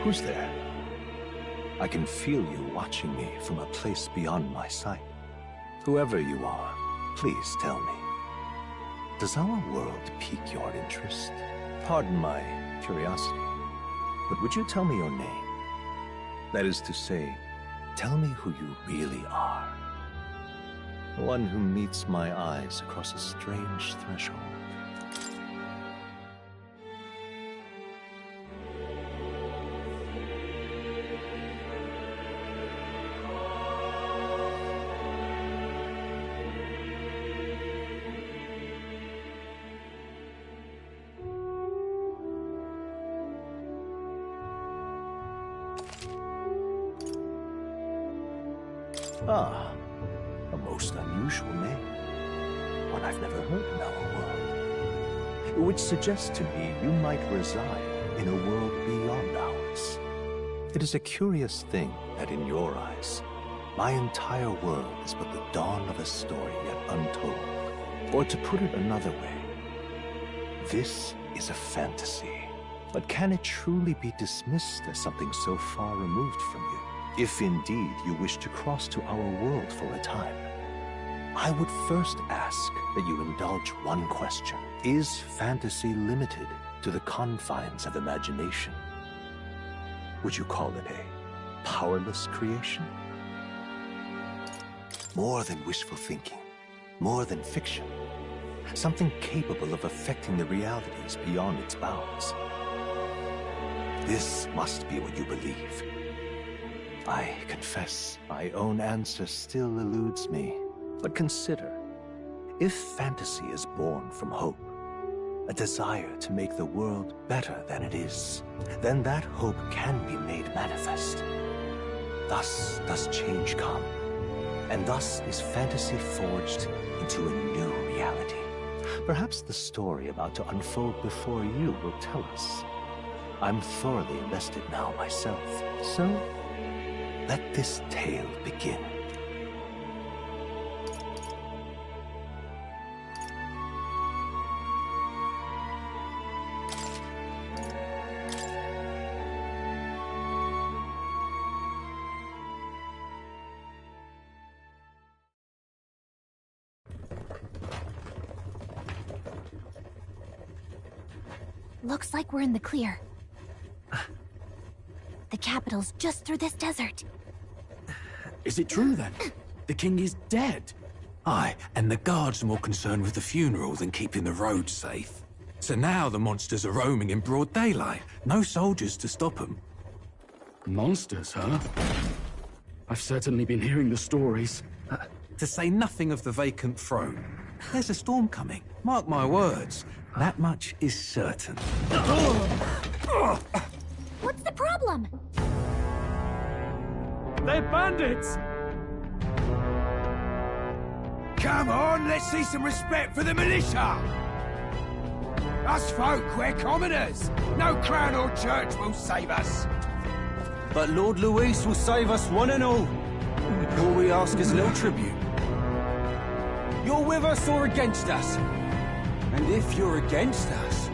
Who's there? I can feel you watching me from a place beyond my sight. Whoever you are, please tell me. Does our world pique your interest? Pardon my curiosity, but would you tell me your name? That is to say, tell me who you really are. The one who meets my eyes across a strange threshold. Ah, a most unusual name. One I've never heard in our world. Which suggests to me you might reside in a world beyond ours. It is a curious thing that in your eyes, my entire world is but the dawn of a story yet untold. Or to put it another way, this is a fantasy. But can it truly be dismissed as something so far removed from you? If indeed you wish to cross to our world for a time, I would first ask that you indulge one question. Is fantasy limited to the confines of imagination? Would you call it a powerless creation? More than wishful thinking, more than fiction, something capable of affecting the realities beyond its bounds. This must be what you believe. I confess, my own answer still eludes me. But consider, if fantasy is born from hope, a desire to make the world better than it is, then that hope can be made manifest. Thus does change come, and thus is fantasy forged into a new reality. Perhaps the story about to unfold before you will tell us. I'm thoroughly invested now myself, so let this tale begin. Looks like we're in the clear. The capital's just through this desert. Is it true then? The king is dead? Aye, and the guards are more concerned with the funeral than keeping the roads safe. So now the monsters are roaming in broad daylight. No soldiers to stop them. Monsters, huh? I've certainly been hearing the stories. To say nothing of the vacant throne. There's a storm coming. Mark my words. That much is certain. What's the problem? They're bandits! Come on, let's see some respect for the militia! Us folk, we're commoners. No crown or church will save us. But Lord Luis will save us one and all. All we ask is a little tribute. You're with us or against us? And if you're against us...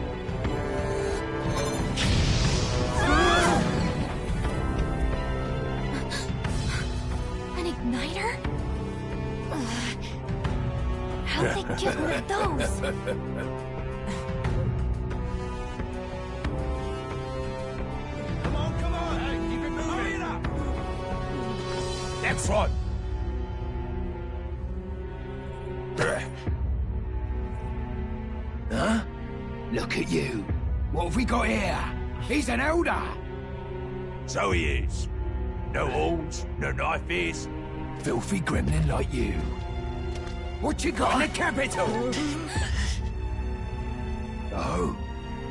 An igniter? How'd they get one of those? Come on, hey, keep it moving. Hurry it up! Next one! Huh? Look at you. What have we got here? He's an elder. So he is. No horns, no knife ears. Filthy gremlin like you. What you got in the capital? Oh,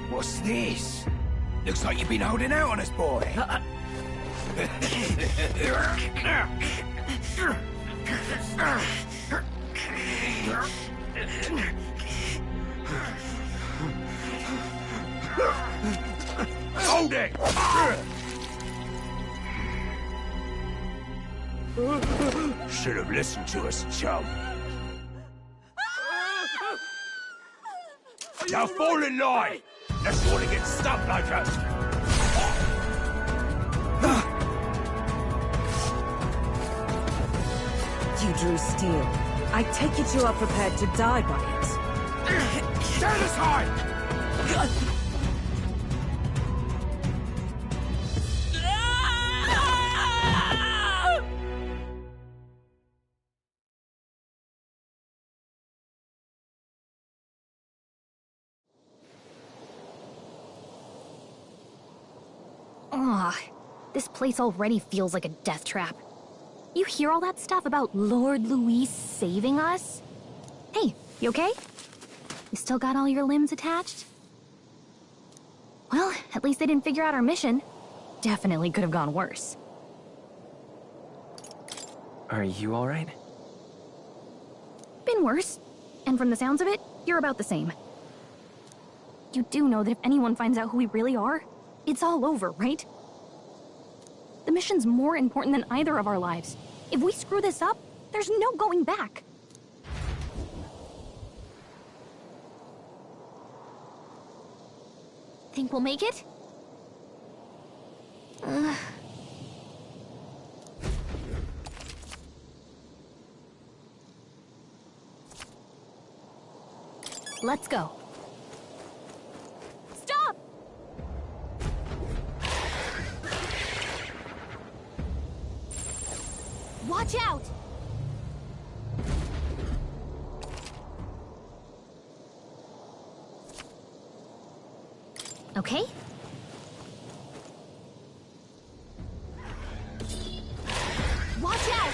what's this? Looks like you've been holding out on us, boy. Hold it! Should have listened to us, chum. Now fall in line! Unless you want to get stuck like us. drew steel. I take it you are prepared to die by it. Stand aside! Ugh, this place already feels like a death trap. You hear all that stuff about Lord Luis saving us? Hey, you okay? You still got all your limbs attached? Well, at least they didn't figure out our mission. Definitely could have gone worse. Are you alright? Been worse. And from the sounds of it, you're about the same. You do know that if anyone finds out who we really are, it's all over, right? The mission's more important than either of our lives. If we screw this up, there's no going back. Think we'll make it? Let's go. Stop! Watch out! Okay? Watch out!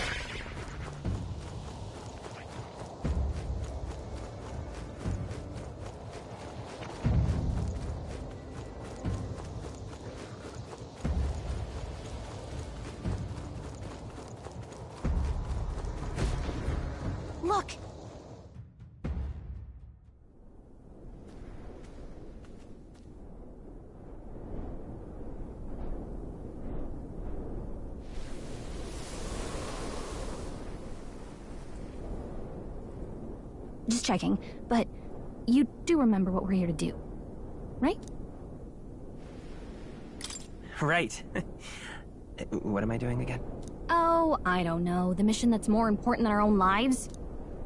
Look! Just checking, but you do remember what we're here to do, right? Right. What am I doing again? Oh, I don't know. The mission that's more important than our own lives?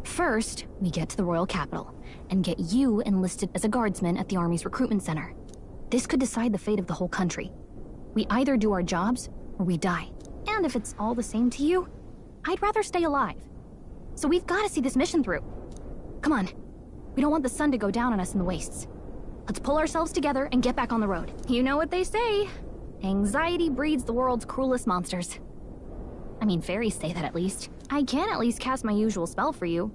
First, we get to the royal capital and get you enlisted as a guardsman at the army's recruitment center. This could decide the fate of the whole country. We either do our jobs or we die. And if it's all the same to you, I'd rather stay alive. So we've got to see this mission through. Come on. We don't want the sun to go down on us in the wastes. Let's pull ourselves together and get back on the road. You know what they say. Anxiety breeds the world's cruelest monsters. I mean, fairies say that at least. I can at least cast my usual spell for you.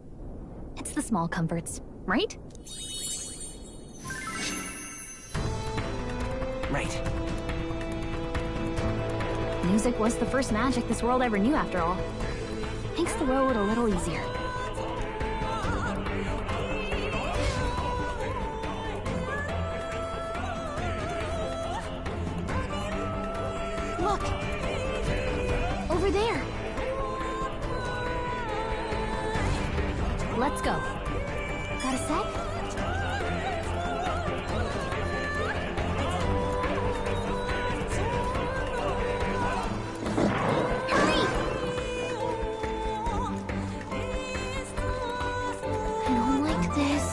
It's the small comforts, right? Right. Music was the first magic this world ever knew, after all. Makes the road a little easier. Look! Over there! Let's go. Got a sec? Hurry! I don't like this.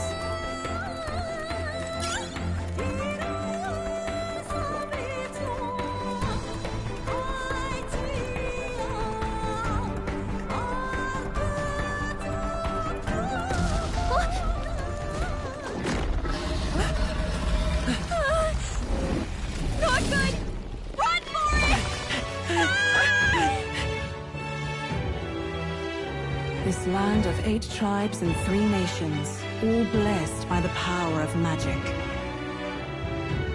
Not good! Run for it! This land of 8 tribes and 3 nations, all blessed by the power of magic.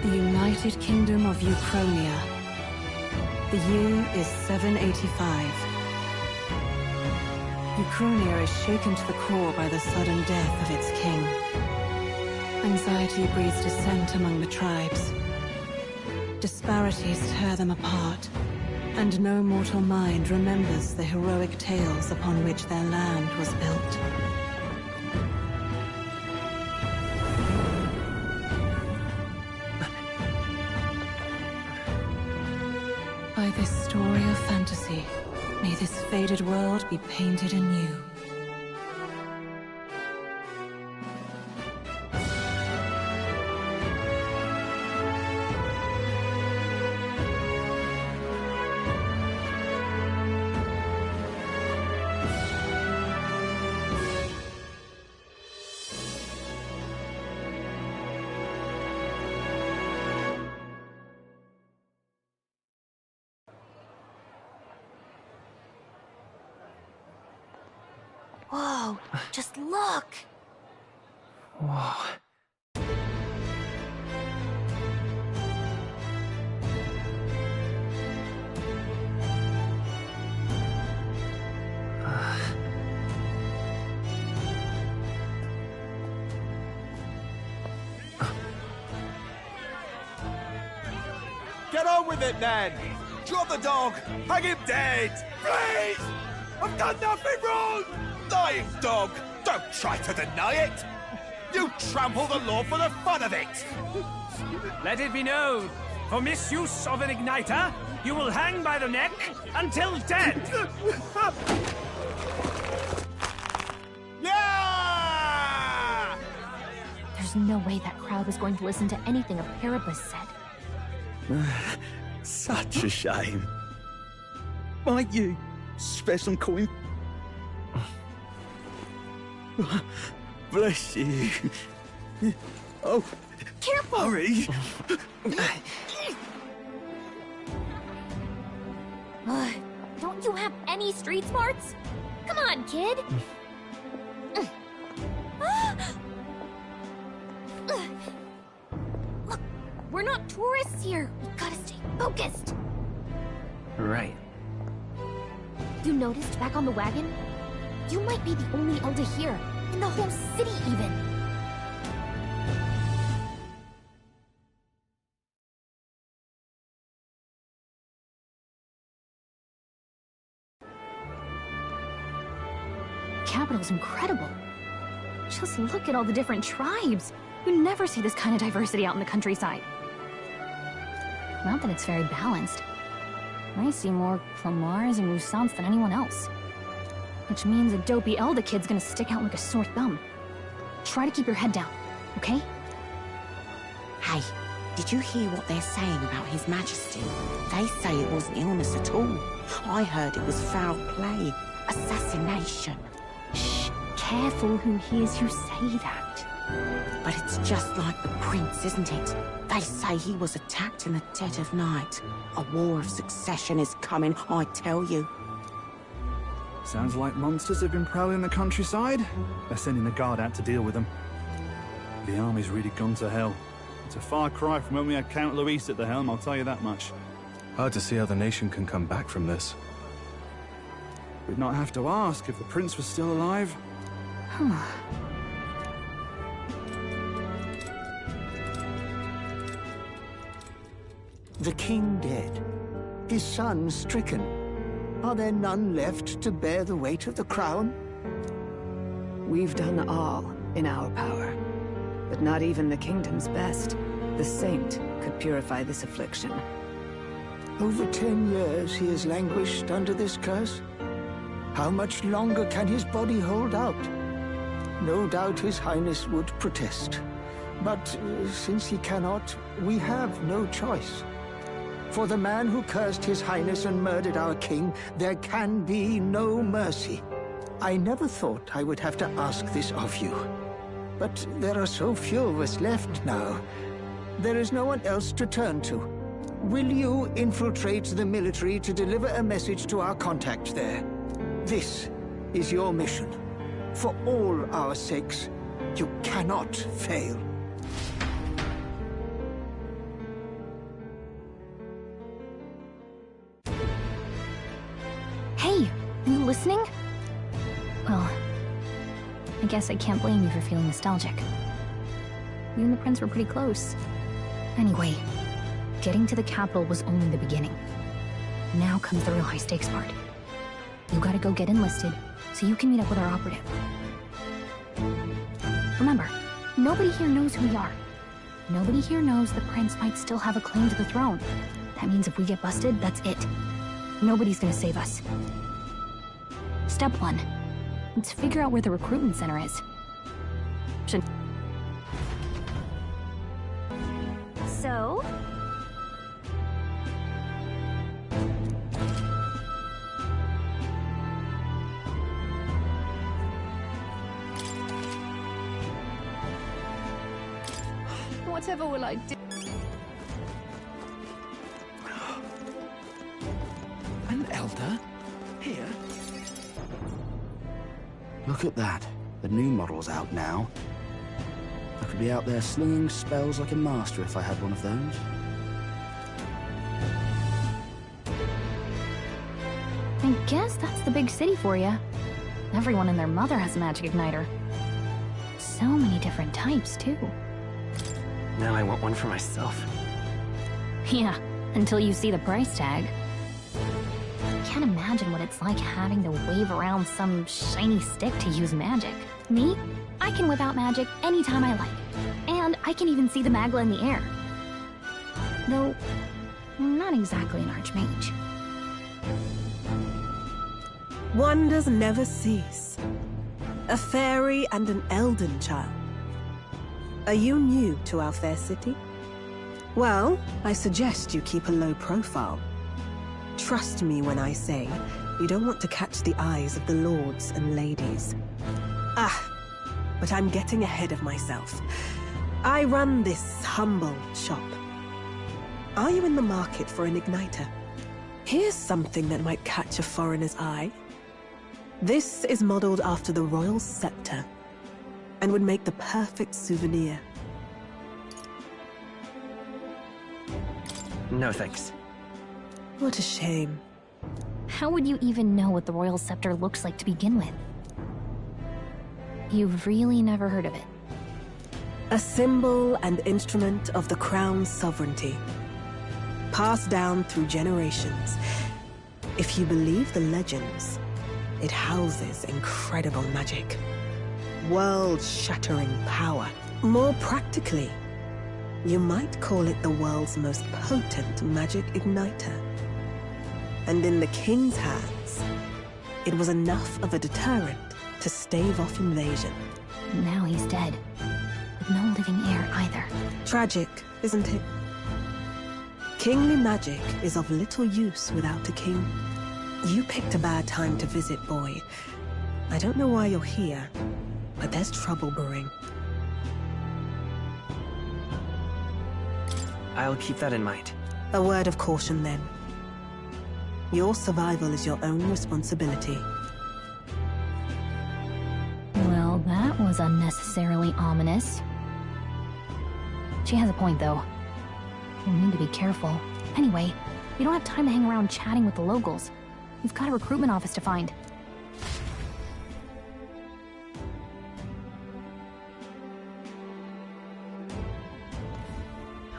The United Kingdom of Uchronia. The year is 785. Uchronia is shaken to the core by the sudden death of its king. Anxiety breeds dissent among the tribes. Disparities tear them apart, and no mortal mind remembers the heroic tales upon which their land was built. By this story of fantasy, May this faded world be painted anew. Whoa, just look! Whoa. Get on with it, then! Drop the dog! Hang him dead! Please! I've done nothing wrong! Lying dog! Don't try to deny it! You trample the law for the fun of it! Let it be known, for misuse of an igniter, you will hang by the neck until dead! Yeah! There's no way that crowd was going to listen to anything a Paribus said. Such a shame. Might you spare some coin? Bless you. Oh, Careful! hurry. Don't you have any street smarts? Come on, kid! Look, we're not tourists here. We gotta stay focused. Right. You noticed back on the wagon? You might be the only Elder here, in the whole city even. Capital's incredible. Just look at all the different tribes. You never see this kind of diversity out in the countryside. Not that it's very balanced. I see more Clamars and Roussants than anyone else. Which means a dopey Elder kid's gonna stick out like a sore thumb. Try to keep your head down, okay? Hey, did you hear what they're saying about His Majesty? They say it wasn't illness at all. I heard it was foul play, assassination. Shh, careful who hears you say that. But it's just like the prince, isn't it? They say he was attacked in the dead of night. A war of succession is coming, I tell you. Sounds like monsters have been prowling the countryside. They're sending the guard out to deal with them. The army's really gone to hell. It's a far cry from when we had Count Luis at the helm, I'll tell you that much. Hard to see how the nation can come back from this. We'd not have to ask if the prince was still alive. The king dead, his son stricken. Are there none left to bear the weight of the crown? We've done all in our power, but not even the kingdom's best. The saint could purify this affliction. Over 10 years he has languished under this curse. How much longer can his body hold out? No doubt His Highness would protest. But since he cannot, we have no choice. For the man who cursed His Highness and murdered our king, there can be no mercy. I never thought I would have to ask this of you. But there are so few of us left now. There is no one else to turn to. Will you infiltrate the military to deliver a message to our contact there? This is your mission. For all our sakes, you cannot fail. Hey, you listening? Well, I guess I can't blame you for feeling nostalgic. You and the prince were pretty close. Anyway, getting to the capital was only the beginning. Now comes the real high-stakes part. You gotta go get enlisted, so you can meet up with our operative. Remember, nobody here knows who we are. Nobody here knows the prince might still have a claim to the throne. That means if we get busted, that's it. Nobody's gonna save us. Step 1. Let's figure out where the recruitment center is. So? Whatever will I do? An elder? Here? Look at that. The new model's out now. I could be out there slinging spells like a master if I had one of those. I guess that's the big city for you. Everyone and their mother has a magic igniter. So many different types, too. Now I want one for myself. Yeah, until you see the price tag. Can't imagine what it's like having to wave around some shiny stick to use magic. Me? I can whip out magic anytime I like. And I can even see the magla in the air. Though, I'm not exactly an archmage. Wonders never cease. A fairy and an elden child. Are you new to our fair city? Well, I suggest you keep a low profile. Trust me when I say you don't want to catch the eyes of the lords and ladies. But I'm getting ahead of myself. I run this humble shop. Are you in the market for an igniter? Here's something that might catch a foreigner's eye. This is modeled after the royal scepter and would make the perfect souvenir. No thanks. What a shame. How would you even know what the royal scepter looks like to begin with? You've really never heard of it. A symbol and instrument of the crown's sovereignty. Passed down through generations. If you believe the legends, it houses incredible magic. World-shattering power. More practically, you might call it the world's most potent magic igniter. And in the king's hands, it was enough of a deterrent to stave off invasion. Now he's dead. With no living heir either. Tragic, isn't it? Kingly magic is of little use without a king. You picked a bad time to visit, boy. I don't know why you're here, but there's trouble brewing. I'll keep that in mind. A word of caution, then. Your survival is your own responsibility. Well, that was unnecessarily ominous. She has a point, though. We'll need to be careful. Anyway, we don't have time to hang around chatting with the locals. We've got a recruitment office to find.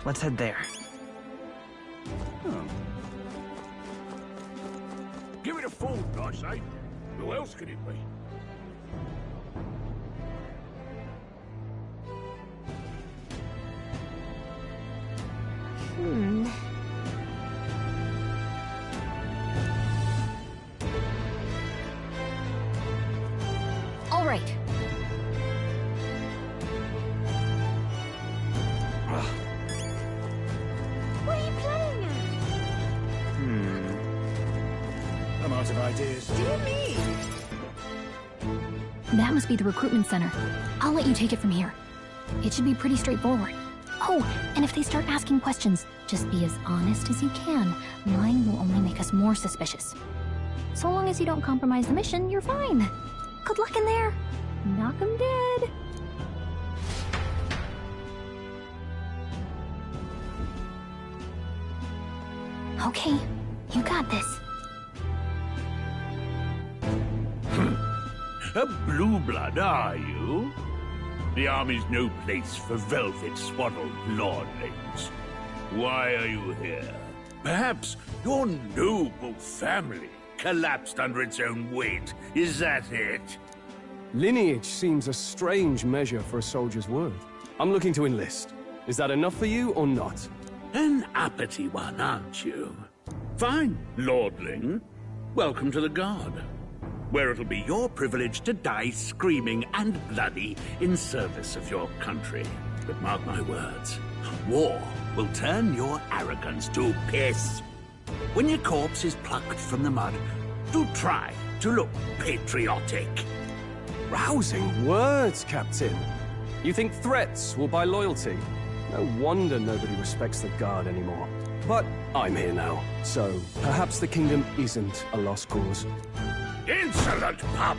Let's head there. Give it a fold, I say. Who else could it be? All right. What are you playing at? I'm out of ideas. Dear me! That must be the recruitment center. I'll let you take it from here. It should be pretty straightforward. Oh, and if they start asking questions, just be as honest as you can. Lying will only make us more suspicious. So long as you don't compromise the mission, you're fine. Good luck in there. Knock 'em dead. Okay, you got this. A blue blood, are you? The army's no place for velvet-swaddled lordlings. Why are you here? Perhaps your noble family collapsed under its own weight. Is that it? Lineage seems a strange measure for a soldier's word. I'm looking to enlist. Is that enough for you or not? An uppity one, aren't you? Fine, lordling. Welcome to the Guard. where it'll be your privilege to die screaming and bloody in service of your country. But mark my words, war will turn your arrogance to piss. When your corpse is plucked from the mud, do try to look patriotic. Rousing words, Captain. You think threats will buy loyalty? No wonder nobody respects the Guard anymore. But I'm here now, so perhaps the kingdom isn't a lost cause. Insolent pup!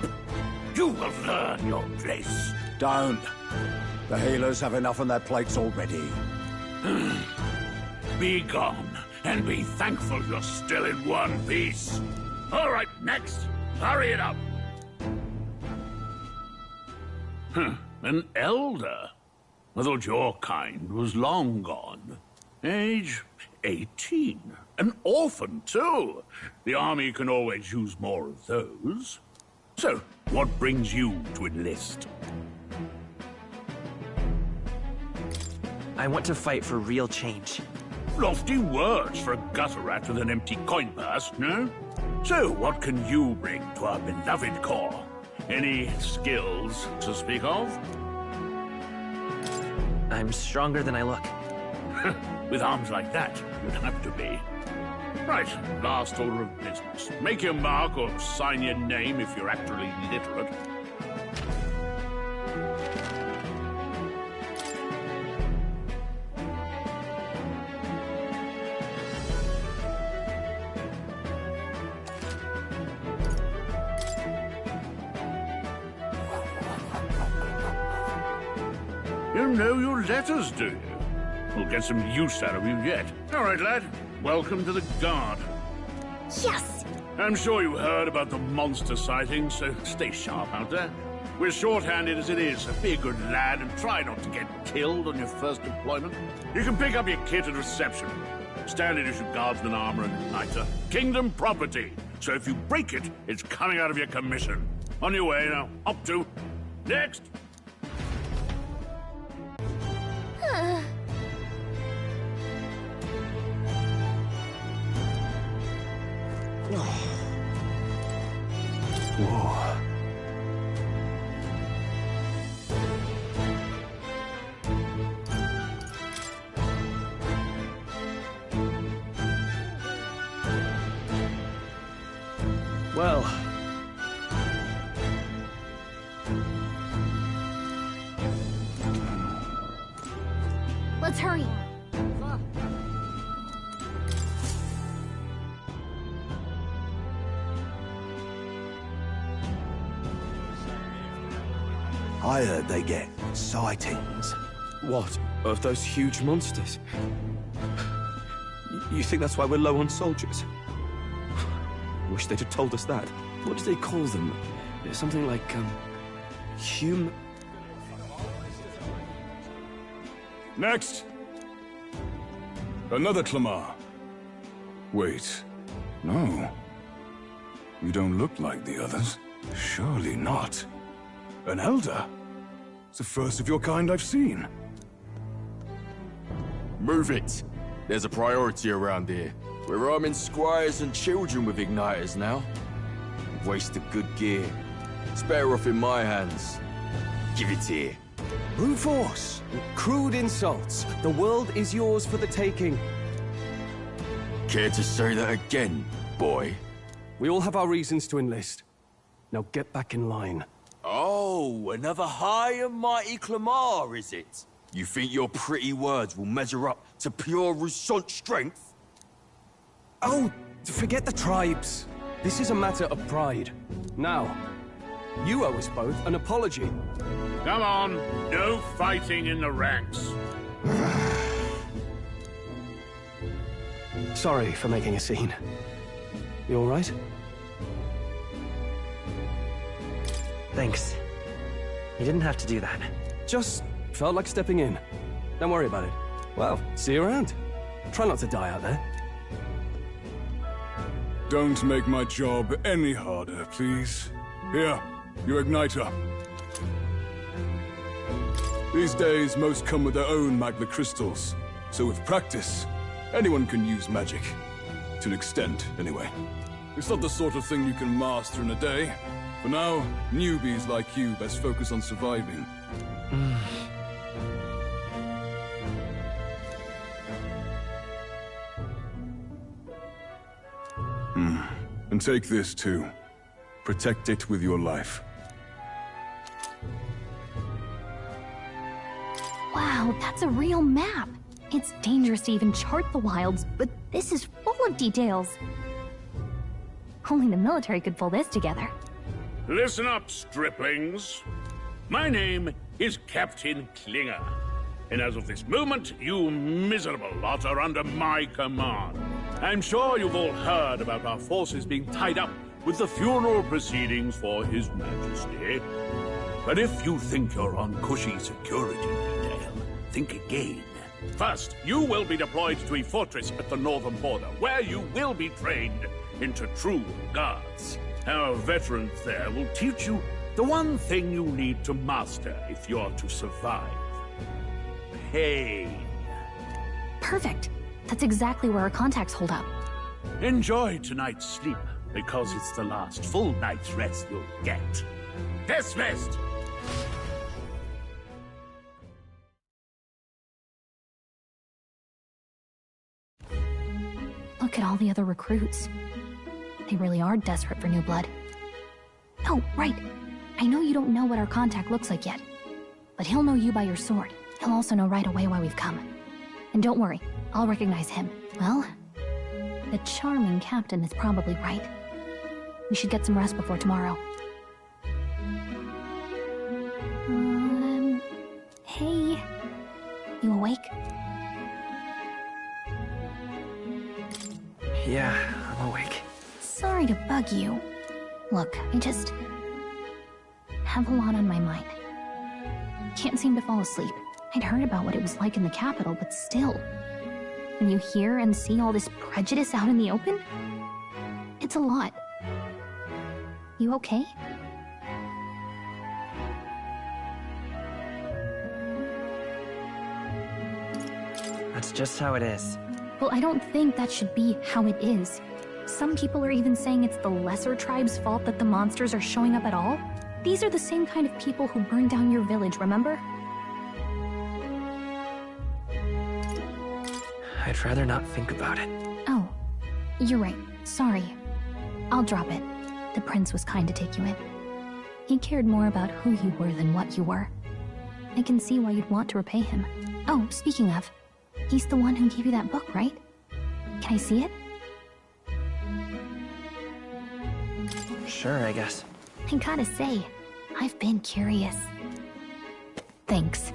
You will learn your place. Don't. The healers have enough on their plates already. Be gone, and be thankful you're still in one piece. All right, next. Hurry it up. An elder? I thought your kind was long gone. Age 18. An orphan, too. The army can always use more of those. So, what brings you to enlist? I want to fight for real change. Lofty words for a gutter rat with an empty coin purse, no? So, what can you bring to our beloved corps? Any skills to speak of? I'm stronger than I look. With arms like that, you'd have to be. Right, last order of business. Make your mark or sign your name if you're actually literate. You know your letters, do you? We'll get some use out of you yet. All right, lad. Welcome to the Guard. Yes! I'm sure you heard about the monster sightings, so stay sharp out there. We're short-handed as it is, so be a good lad and try not to get killed on your first deployment. You can pick up your kit at reception. Standard issue guardsman armor and igniter. Kingdom property. So if you break it, it's coming out of your commission. On your way now. Up to. Next! Whoa. Well... Let's hurry. I heard they get sightings. What? Of those huge monsters? You think that's why we're low on soldiers? Wish they'd have told us that. What do they call them? Something like, Next! Another Clamar. Wait. No. You don't look like the others. Surely not. An elder? It's the first of your kind I've seen. Move it. There's a priority around here. We're arming squires and children with igniters now. Wasted good gear. It's better off in my hands. Give it here. Brute force! Crude insults. The world is yours for the taking. Care to say that again, boy? We all have our reasons to enlist. Now get back in line. Oh, another high and mighty Clamar, is it? You think your pretty words will measure up to pure Roussant strength? Oh, forget the tribes. This is a matter of pride. Now, you owe us both an apology. Come on, no fighting in the ranks. Sorry for making a scene. You all right? Thanks. You didn't have to do that. Just felt like stepping in. Don't worry about it. Well, see you around. Try not to die out there. Don't make my job any harder, please. Here, your igniter. These days, most come with their own magna crystals. So with practice, anyone can use magic. To an extent, anyway. It's not the sort of thing you can master in a day. For now, newbies like you best focus on surviving. And take this too. Protect it with your life. Wow, that's a real map. It's dangerous to even chart the wilds, but this is full of details. Only the military could pull this together. Listen up, striplings. My name is Captain Klinger, and as of this moment, you miserable lot are under my command. I'm sure you've all heard about our forces being tied up with the funeral proceedings for His Majesty. But if you think you're on cushy security detail, think again. First, you will be deployed to a fortress at the northern border, where you will be trained into true guards. Our veterans there will teach you the one thing you need to master if you're to survive. Pain. Perfect. That's exactly where our contacts hold up. Enjoy tonight's sleep, because it's the last full night's rest you'll get. Dismissed! Look at all the other recruits. They really are desperate for new blood. Oh, right. I know you don't know what our contact looks like yet, but he'll know you by your sword. He'll also know right away why we've come. And don't worry, I'll recognize him. Well, the charming captain is probably right. We should get some rest before tomorrow. Hey. You awake? Yeah, I'm awake. Sorry to bug you. Look, I just have a lot on my mind. Can't seem to fall asleep. I'd heard about what it was like in the capital, but still. When you hear and see all this prejudice out in the open, it's a lot. You okay? That's just how it is. Well, I don't think that should be how it is. Some people are even saying it's the lesser tribe's fault that the monsters are showing up at all. These are the same kind of people who burned down your village, remember? I'd rather not think about it. Oh, you're right. Sorry. I'll drop it. The prince was kind to take you in. He cared more about who you were than what you were. I can see why you'd want to repay him. Oh, speaking of, he's the one who gave you that book, right? Can I see it? Sure, I guess. I gotta say, I've been curious. Thanks.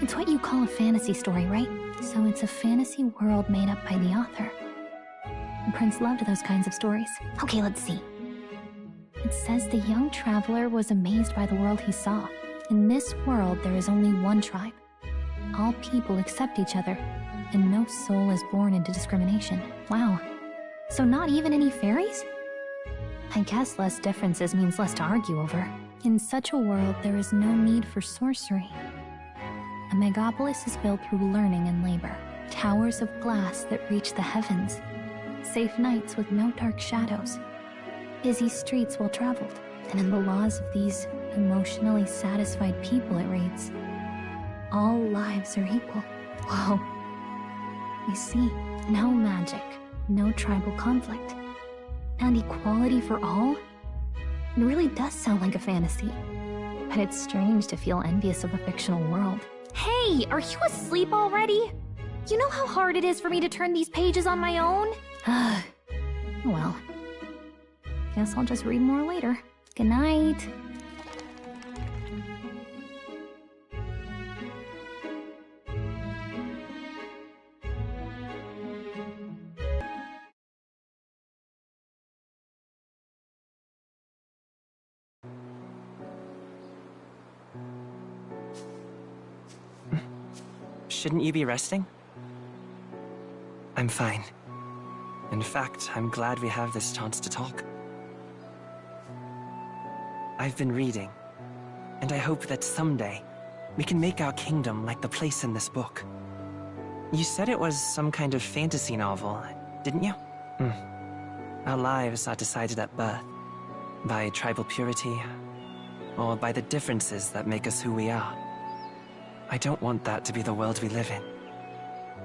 It's what you call a fantasy story, right? So it's a fantasy world made up by the author. The prince loved those kinds of stories. Okay, let's see. It says the young traveler was amazed by the world he saw. In this world, there is only one tribe. All people accept each other, and no soul is born into discrimination. Wow. So not even any fairies? I guess less differences means less to argue over. In such a world, there is no need for sorcery. A megapolis is built through learning and labor. Towers of glass that reach the heavens. Safe nights with no dark shadows. Busy streets well traveled. And in the laws of these emotionally satisfied people, it reads, all lives are equal. Whoa. You see, no magic, no tribal conflict, and equality for all? It really does sound like a fantasy. But it's strange to feel envious of a fictional world. Hey, are you asleep already? You know how hard it is for me to turn these pages on my own? Well, guess I'll just read more later. Good night. Shouldn't you be resting? I'm fine. In fact, I'm glad we have this chance to talk. I've been reading, and I hope that someday We can make our kingdom like the place in this book. You said it was some kind of fantasy novel, didn't you? Our lives are decided at birth, by tribal purity, or by the differences that make us who we are. I don't want that to be the world we live in.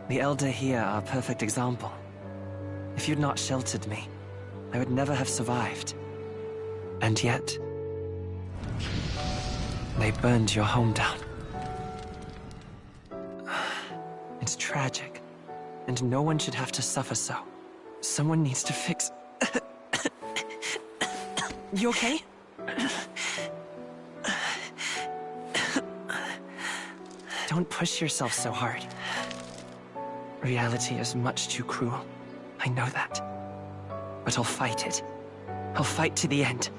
The Elder here are a perfect example. If you'd not sheltered me, I would never have survived. And yet, they burned your home down. It's tragic, and no one should have to suffer so. Someone needs to fix... You okay? Don't push yourself so hard. Reality is much too cruel. I know that. But I'll fight it. I'll fight to the end.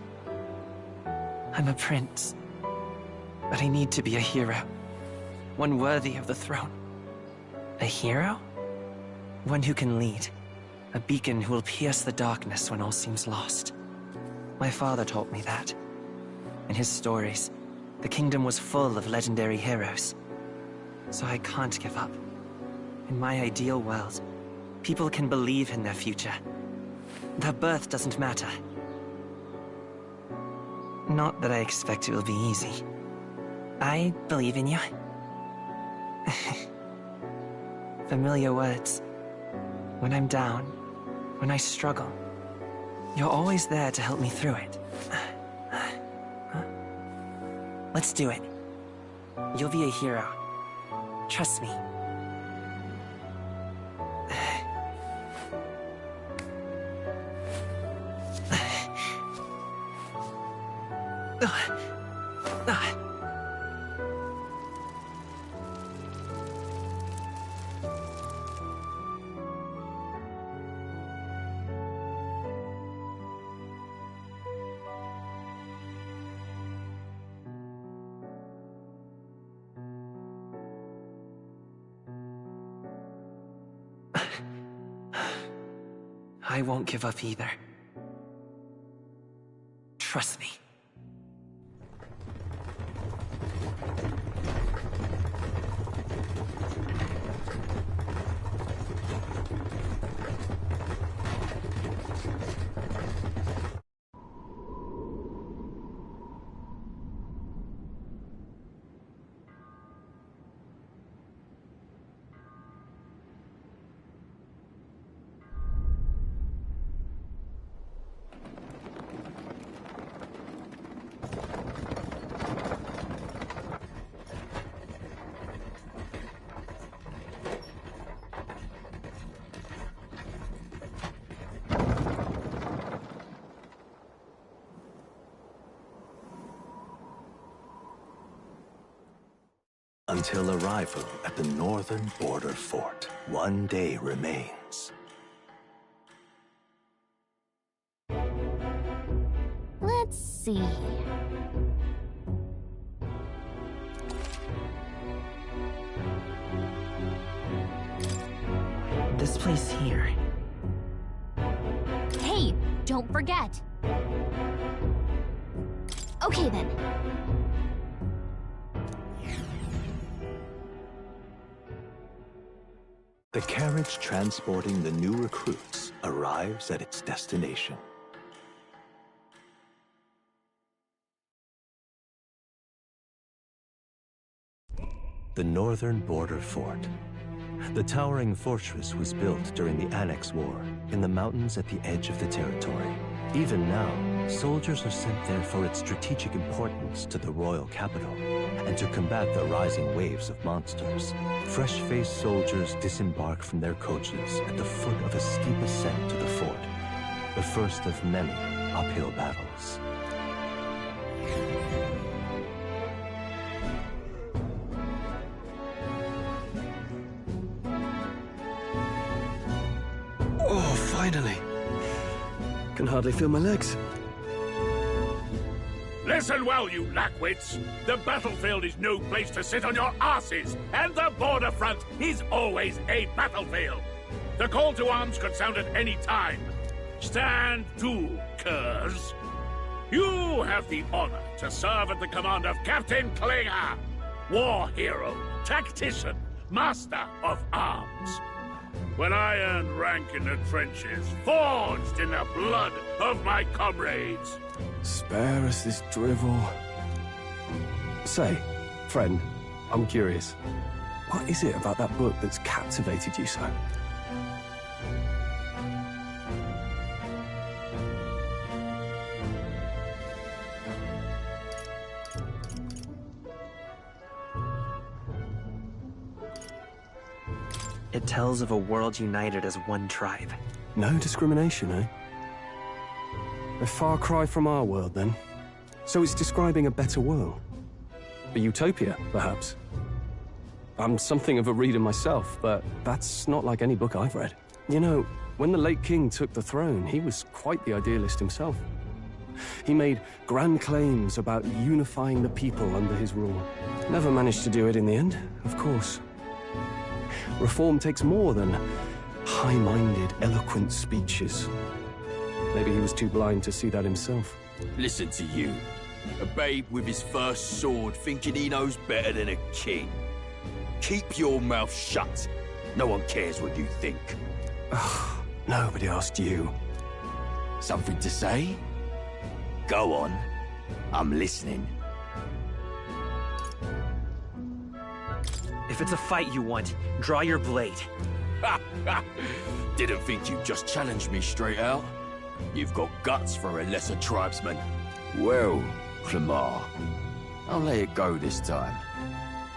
I'm a prince. But I need to be a hero. One worthy of the throne. A hero? One who can lead. A beacon who will pierce the darkness when all seems lost. My father taught me that. In his stories, the kingdom was full of legendary heroes. So I can't give up. In my ideal world, people can believe in their future. Their birth doesn't matter. Not that I expect it will be easy. I believe in you. Familiar words. When I'm down, when I struggle, you're always there to help me through it. Let's do it. You'll be a hero. Trust me. I won't give up either. Trust me. Until arrival at the northern border fort, one day remains. Let's see. This place here. Hey, don't forget. Okay then. The carriage transporting the new recruits arrives at its destination. The northern border fort. The towering fortress was built during the Annex War in the mountains at the edge of the territory. Even now, soldiers are sent there for its strategic importance to the royal capital and to combat the rising waves of monsters. Fresh-faced soldiers disembark from their coaches at the foot of a steep ascent to the fort, the first of many uphill battles. Oh, finally. Can hardly feel my legs. Listen well, you lackwits. The battlefield is no place to sit on your asses, and the border front is always a battlefield. The call to arms could sound at any time. Stand to, curs. You have the honor to serve at the command of Captain Klinger. war hero, tactician, master of arms. When I earned rank in the trenches, forged in the blood of my comrades. Spare us this drivel. Say, friend, I'm curious. What is it about that book that's captivated you so? It tells of a world united as one tribe. No discrimination, eh? A far cry from our world, then. So it's describing a better world. A utopia, perhaps. I'm something of a reader myself, but that's not like any book I've read. You know, when the late king took the throne, he was quite the idealist himself. He made grand claims about unifying the people under his rule. Never managed to do it in the end, of course. Reform takes more than high-minded, eloquent speeches. Maybe he was too blind to see that himself. Listen to you. A babe with his first sword thinking he knows better than a king. Keep your mouth shut. No one cares what you think. Nobody asked you. Something to say? Go on. I'm listening. If it's a fight you want, draw your blade. Didn't think you'd just challenge me straight out. You've got guts for a lesser tribesman. Well, Clamar, I'll let it go this time.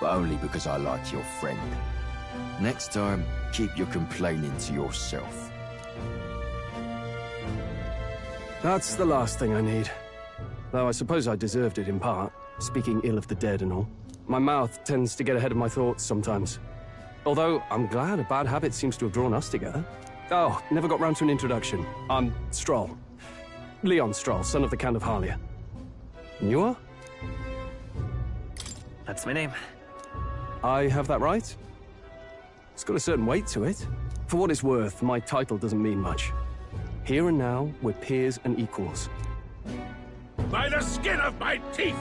But only because I like your friend. Next time, keep your complaining to yourself. That's the last thing I need. Though I suppose I deserved it in part, speaking ill of the dead and all. My mouth tends to get ahead of my thoughts sometimes. Although, I'm glad a bad habit seems to have drawn us together. Oh, never got round to an introduction. I'm Stroll. Leon Stroll, son of the Count of Harlia. And you are? That's my name. I have that right? It's got a certain weight to it. For what it's worth, my title doesn't mean much. Here and now, we're peers and equals. By the skin of my teeth!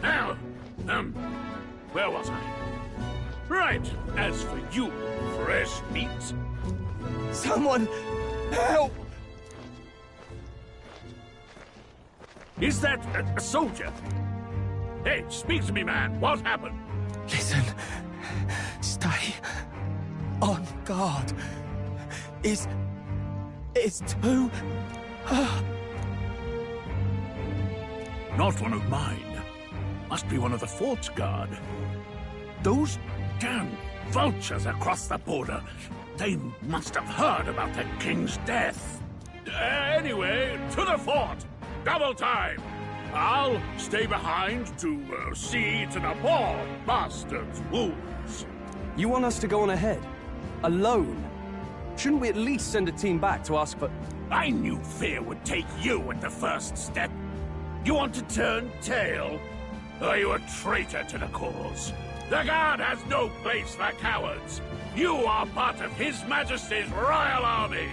Now, where was I? Right, as for you, fresh meat... Someone, help! Is that a soldier? Hey, speak to me, man. What happened? Listen. Stay on guard. It's too... Not one of mine. Must be one of the fort's guard. Those damn vultures across the border. They must have heard about the king's death. Anyway, to the fort. Double time. I'll stay behind to see to the poor bastard's wounds. You want us to go on ahead? Alone? Shouldn't we at least send a team back to ask for... I knew fear would take you at the first step. You want to turn tail? Are you a traitor to the cause? The Guard has no place for cowards. You are part of His Majesty's Royal Army.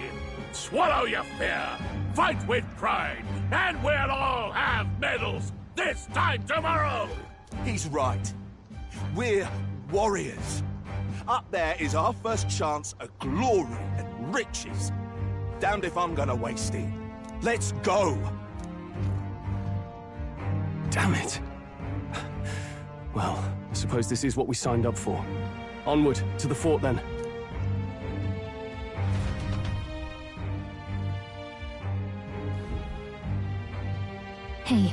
Swallow your fear, fight with pride, and we'll all have medals this time tomorrow! He's right. We're warriors. Up there is our first chance at glory and riches. Damned if I'm gonna waste it. Let's go! Damn it. Well, I suppose this is what we signed up for. Onward, to the fort then. Hey,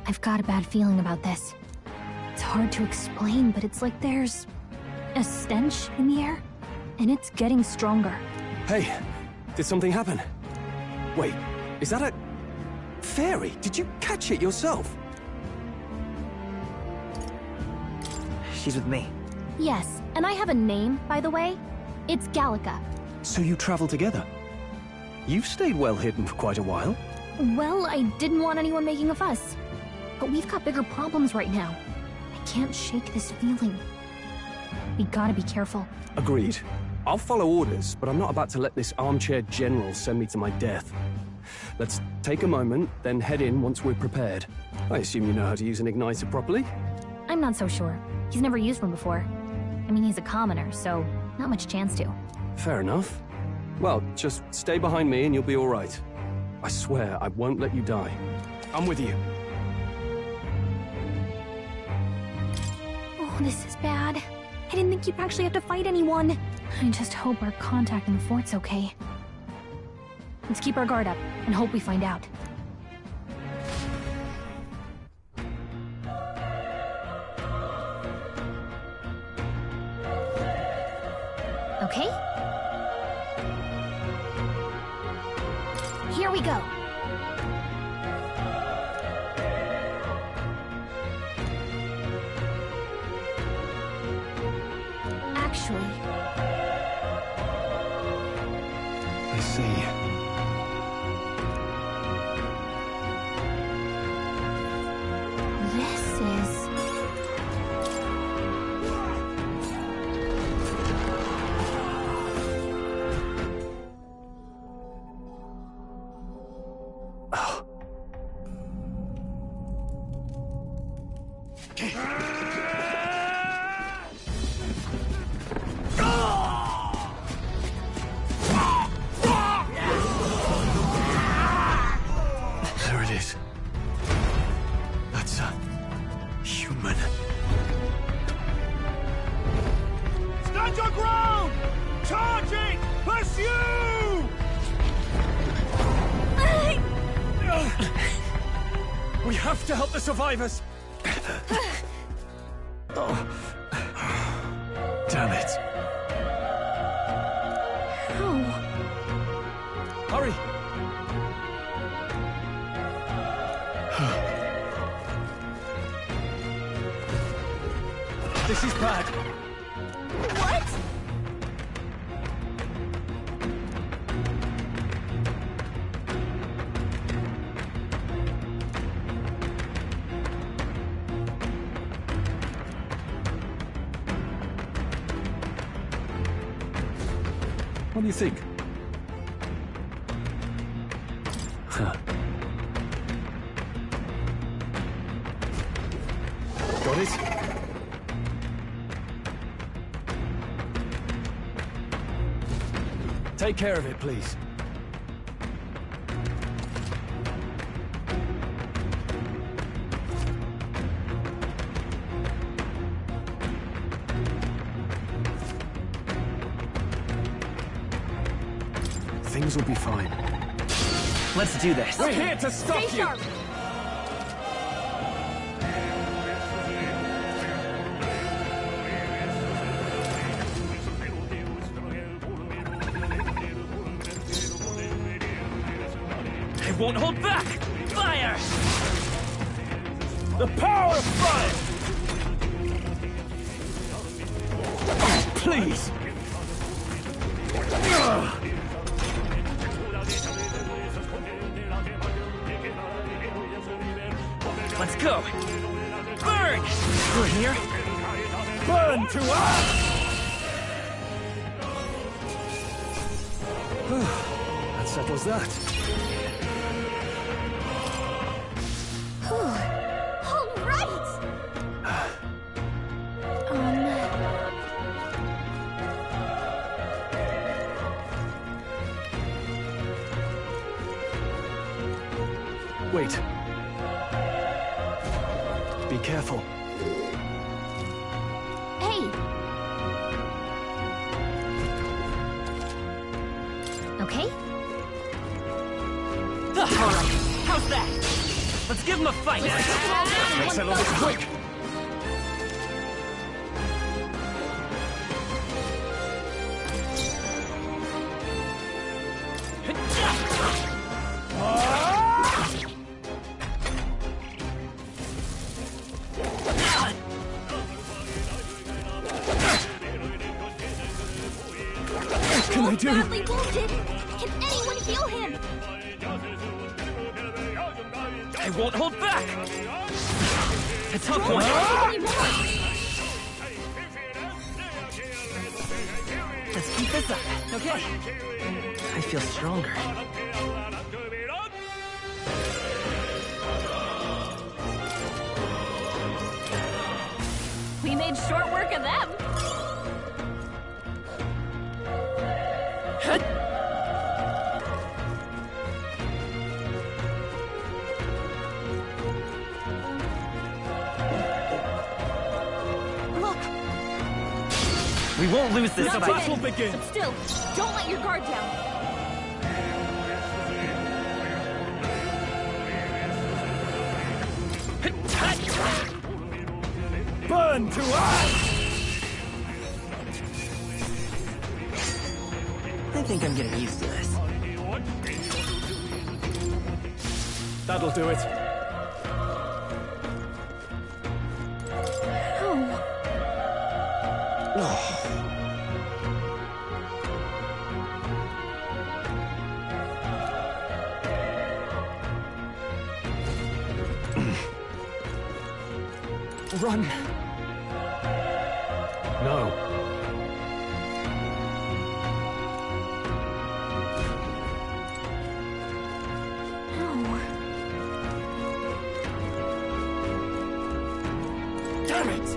I've got a bad feeling about this. It's hard to explain, but it's like there's a stench in the air, and it's getting stronger. Hey, did something happen? Wait, is that a... fairy? Did you catch it yourself? She's with me. Yes, and I have a name, by the way. It's Gallica. So you travel together? You've stayed well hidden for quite a while. Well, I didn't want anyone making a fuss. But we've got bigger problems right now. I can't shake this feeling. We gotta be careful. Agreed. I'll follow orders, but I'm not about to let this armchair general send me to my death. Let's take a moment, then head in once we're prepared. I assume you know how to use an igniter properly? I'm not so sure. He's never used one before. I mean, he's a commoner, so not much chance to. Fair enough. Well, just stay behind me and you'll be all right. I swear I won't let you die. I'm with you. Oh, this is bad. I didn't think you'd actually have to fight anyone. I just hope our contact in the fort's okay. Let's keep our guard up and hope we find out. Okay? Here we go. Actually... I see. This is... There it is. That's a human. Stand your ground! Charging! Pursue! We have to help the survivors! Damn it. How? Hurry! This is bad. What? What do you think? Huh. Got it? Take care of it, please. Things will be fine. Let's do this. We're here to stop Stay you! sharp! They won't hold back! Fire! The power of fire! Please! Let's go! Burn! We're here? Burn to us! That settles that. All right! Wait. Be careful. Hey! Okay? Alright, how's that? Let's give him a fight! Let's settle this quick! What can I do? Badly wounded! Can anyone heal him? I won't hold back! A tough Don't one! hurt anymore! Let's keep this up, okay? I feel stronger. We made work of them! Look! We won't lose this Not fight. yet, but still, don't let your guard down. Burn to ash! I think I'm getting used to this. That'll do it. Run. No. Damn it!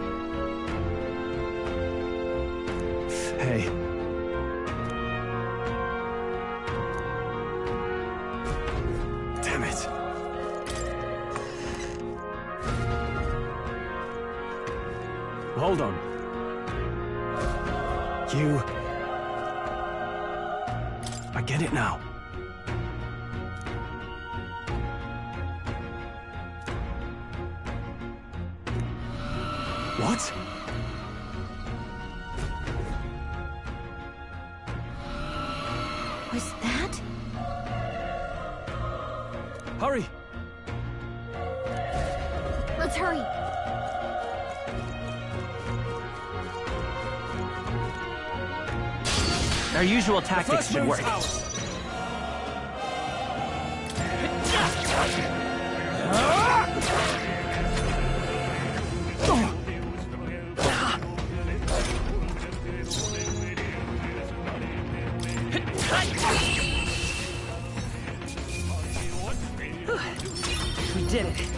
Hey. Damn it. Hold on. You... I get it now. What? Was that? Hurry! Let's hurry. Our usual tactics should work. We did it.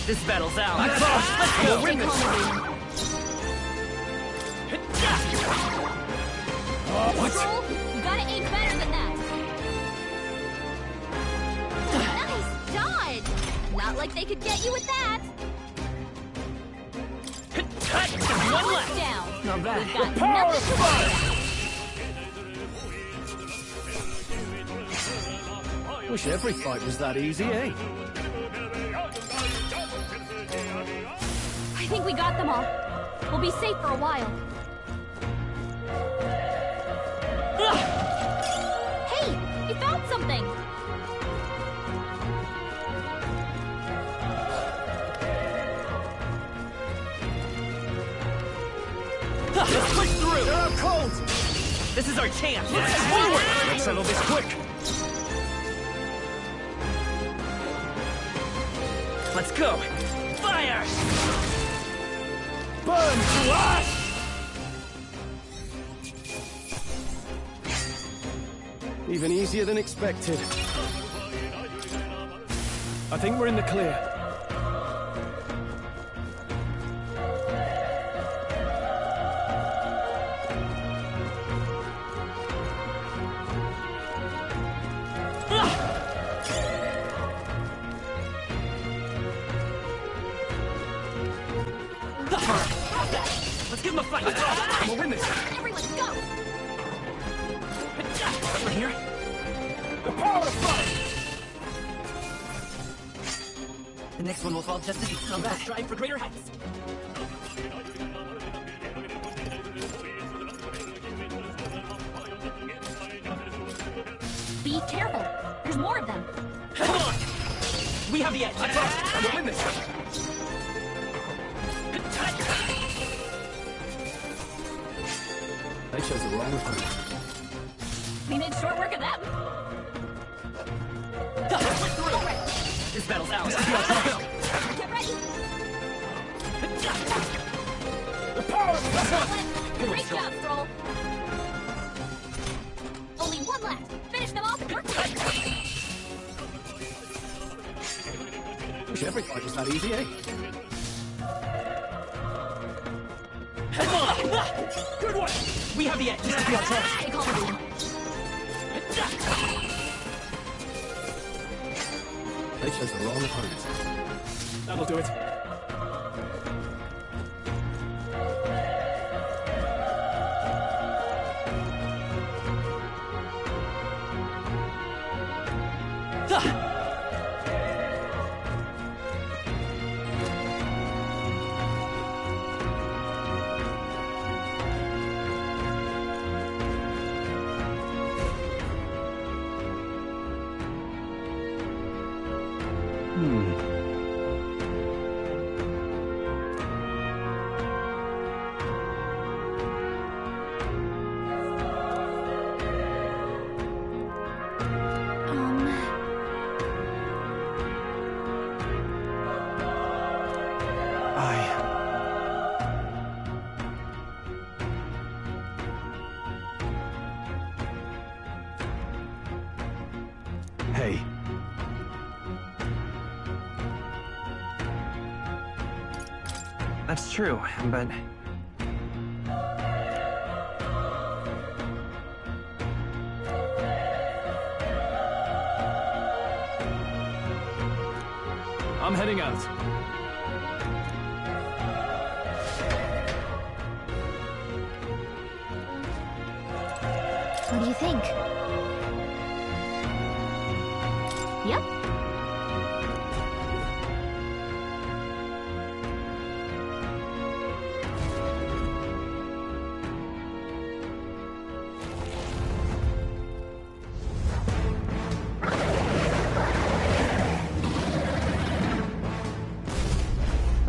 This battle's out. Let's go. We'll win this. What? You gotta aim better than that. Nice dodge. Not like they could get you with that. One left. Down. Not bad. We've got nothing to worry about. Wish every fight was that easy, eh? I think we got them all. We'll be safe for a while. Hey, you found something. Let's push through. They're out cold. This is our chance. Forward. Let's settle this quick. Let's go. Fire! Burn to ash! Even easier than expected. I think we're in the clear. Let's give him a fight. We'll win this. Everyone, go! Over here. The power of fire! The next one will fall just as easy. Let's strive for greater heights. Be careful. There's more of them. Come on! We have the edge. We'll win this. They chose the wrong opponent. We made short work of them. battle's ours. Get ready! The power of Great job, Stroll! Only one left! Finish them off and you're clear! Wish every fight was that easy, eh? Good one! We have the edge. This will be our chance. I call it. They chose the wrong opponent. That'll do it. Hey. That's true, but... I'm heading out. What do you think? Yep.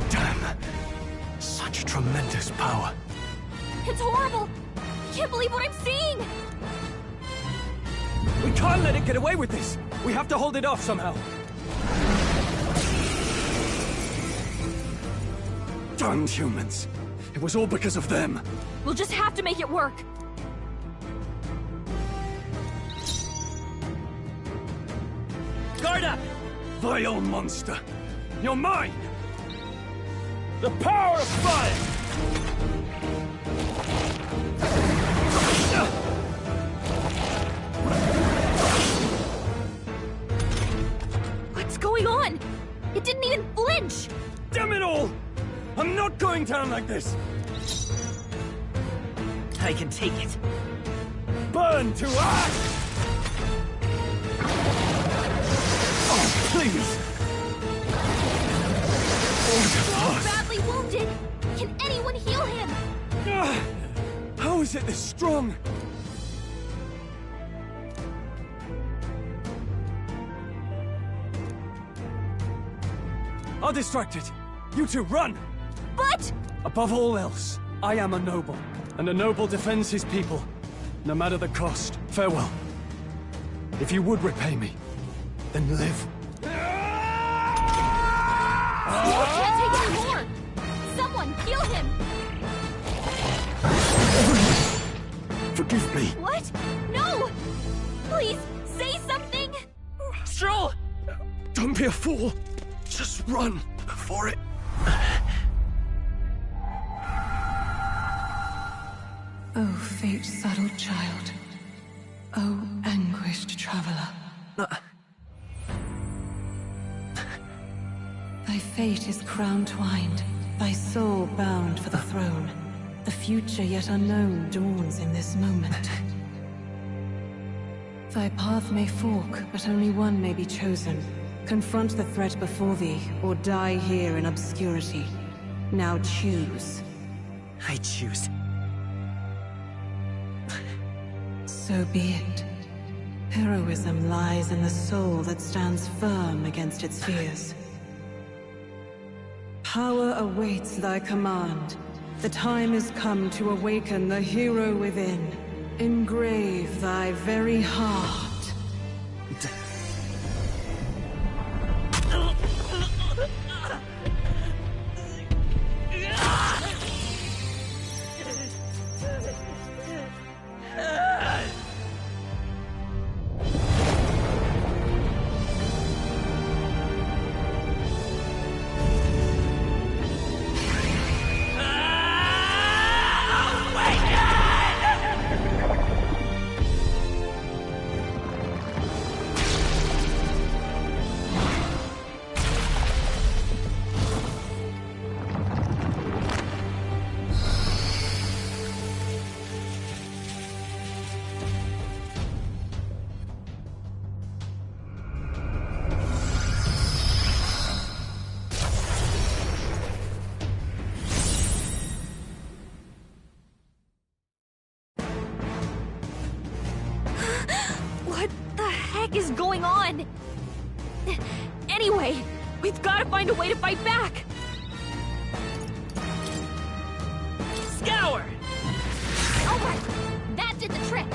Damn. Such tremendous power. It's horrible! I can't believe what I'm seeing! We can't let it get away with this! We have to hold it off somehow. Damned humans. It was all because of them. We'll just have to make it work! Guard up! Vile monster. You're mine! The power of fire! What's going on? It didn't even flinch! Damn it all! I'm not going down like this! I can take it. Burn to ash! Oh, please! He's badly wounded! Can anyone heal him? How is it this strong? I'll distract it. You two, run! But... Above all else, I am a noble, and a noble defends his people, no matter the cost. Farewell. If you would repay me, then live. You can't take any more! Someone, heal him! Forgive me. What? No! Please, say something! Stroll! Don't be a fool. Just run before it... Oh, fate-saddled child. Oh, anguished traveler. Thy fate is crown-twined, thy soul bound for the throne. The future yet unknown dawns in this moment. Thy path may fork, but only one may be chosen. Confront the threat before thee, or die here in obscurity. Now choose. I choose. So be it. Heroism lies in the soul that stands firm against its fears. Power awaits thy command. The time is come to awaken the hero within. Engrave thy very heart. going on? Anyway, we've got to find a way to fight back! Scour! Alright, that did the trick!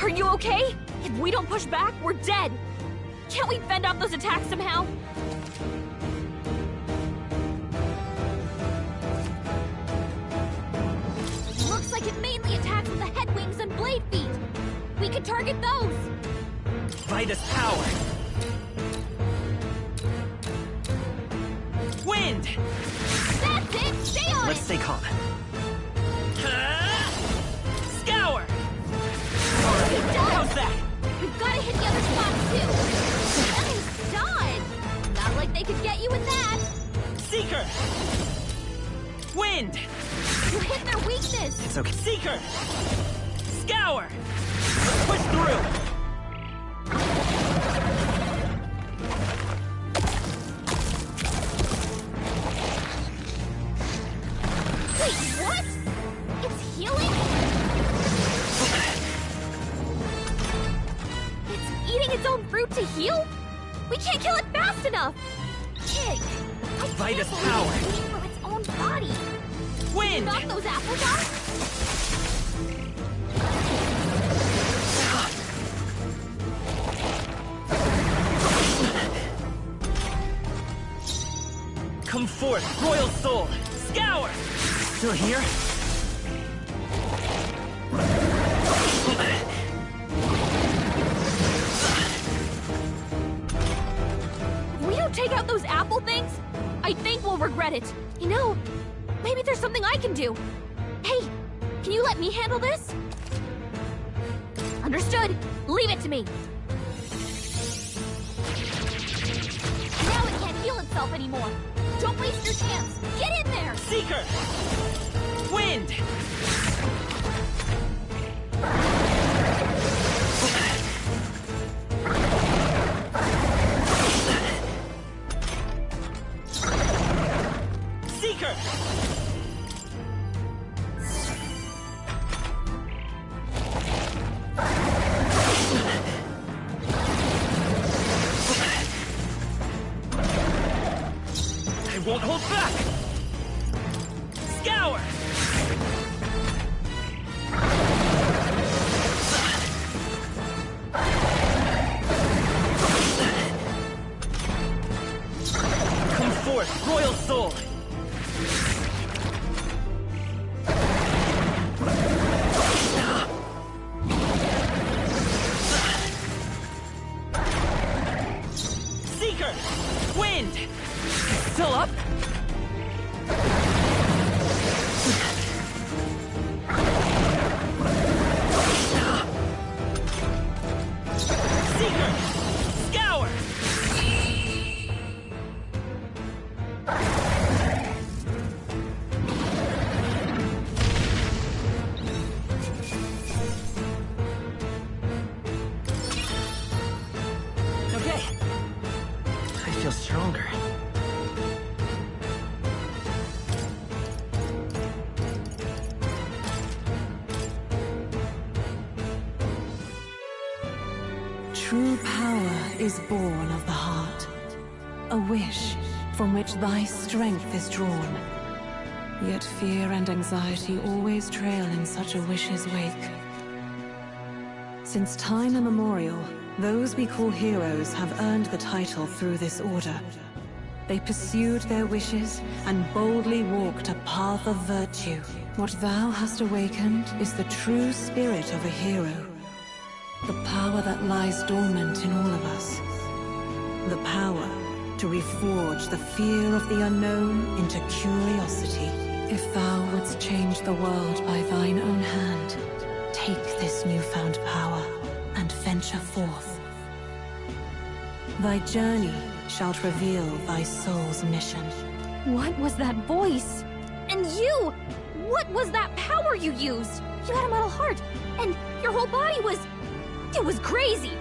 Are you okay? If we don't push back, we're dead! Can't we fend off those attacks somehow? Looks like it mainly attacks with the head wings and blade feet. We could target those. Vitus power. Wind! That's it! Stay on Let's it! stay calm. Scour! How's that? We've got to hit the other spots too. Nice dodge! Not like they could get you with that. Seeker! Wind! You hit their weakness. It's okay. Seeker! Scour! Push through! Wait, what? It's healing? It's eating its own fruit to heal? We can't kill it fast enough! Ig! I Vitus can't power. believe it's eating from its own body! Wind! Knock those apples out? Come forth, royal soul! Scour! Still here? If we don't take out those apple things, I think we'll regret it. You know, maybe there's something I can do. Hey, can you let me handle this? Understood. Leave it to me. Now it can't heal itself anymore. Don't waste your chance. Get in there! Seeker! Wind! Seeker! I won't hold back! Scour! Come forth, royal soul! Seeker! Wind! Still up? Seeker! Scour! Okay. I feel stronger. True power is born of the heart, a wish from which thy strength is drawn. Yet fear and anxiety always trail in such a wish's wake. Since time immemorial, those we call heroes have earned the title through this order. They pursued their wishes and boldly walked a path of virtue. What thou hast awakened is the true spirit of a hero. The power that lies dormant in all of us. The power to reforge the fear of the unknown into curiosity. If thou wouldst change the world by thine own hand, take this newfound power and venture forth. Thy journey shalt reveal thy soul's mission. What was that voice? And you! What was that power you used? You had a metal heart, and your whole body was... It was crazy!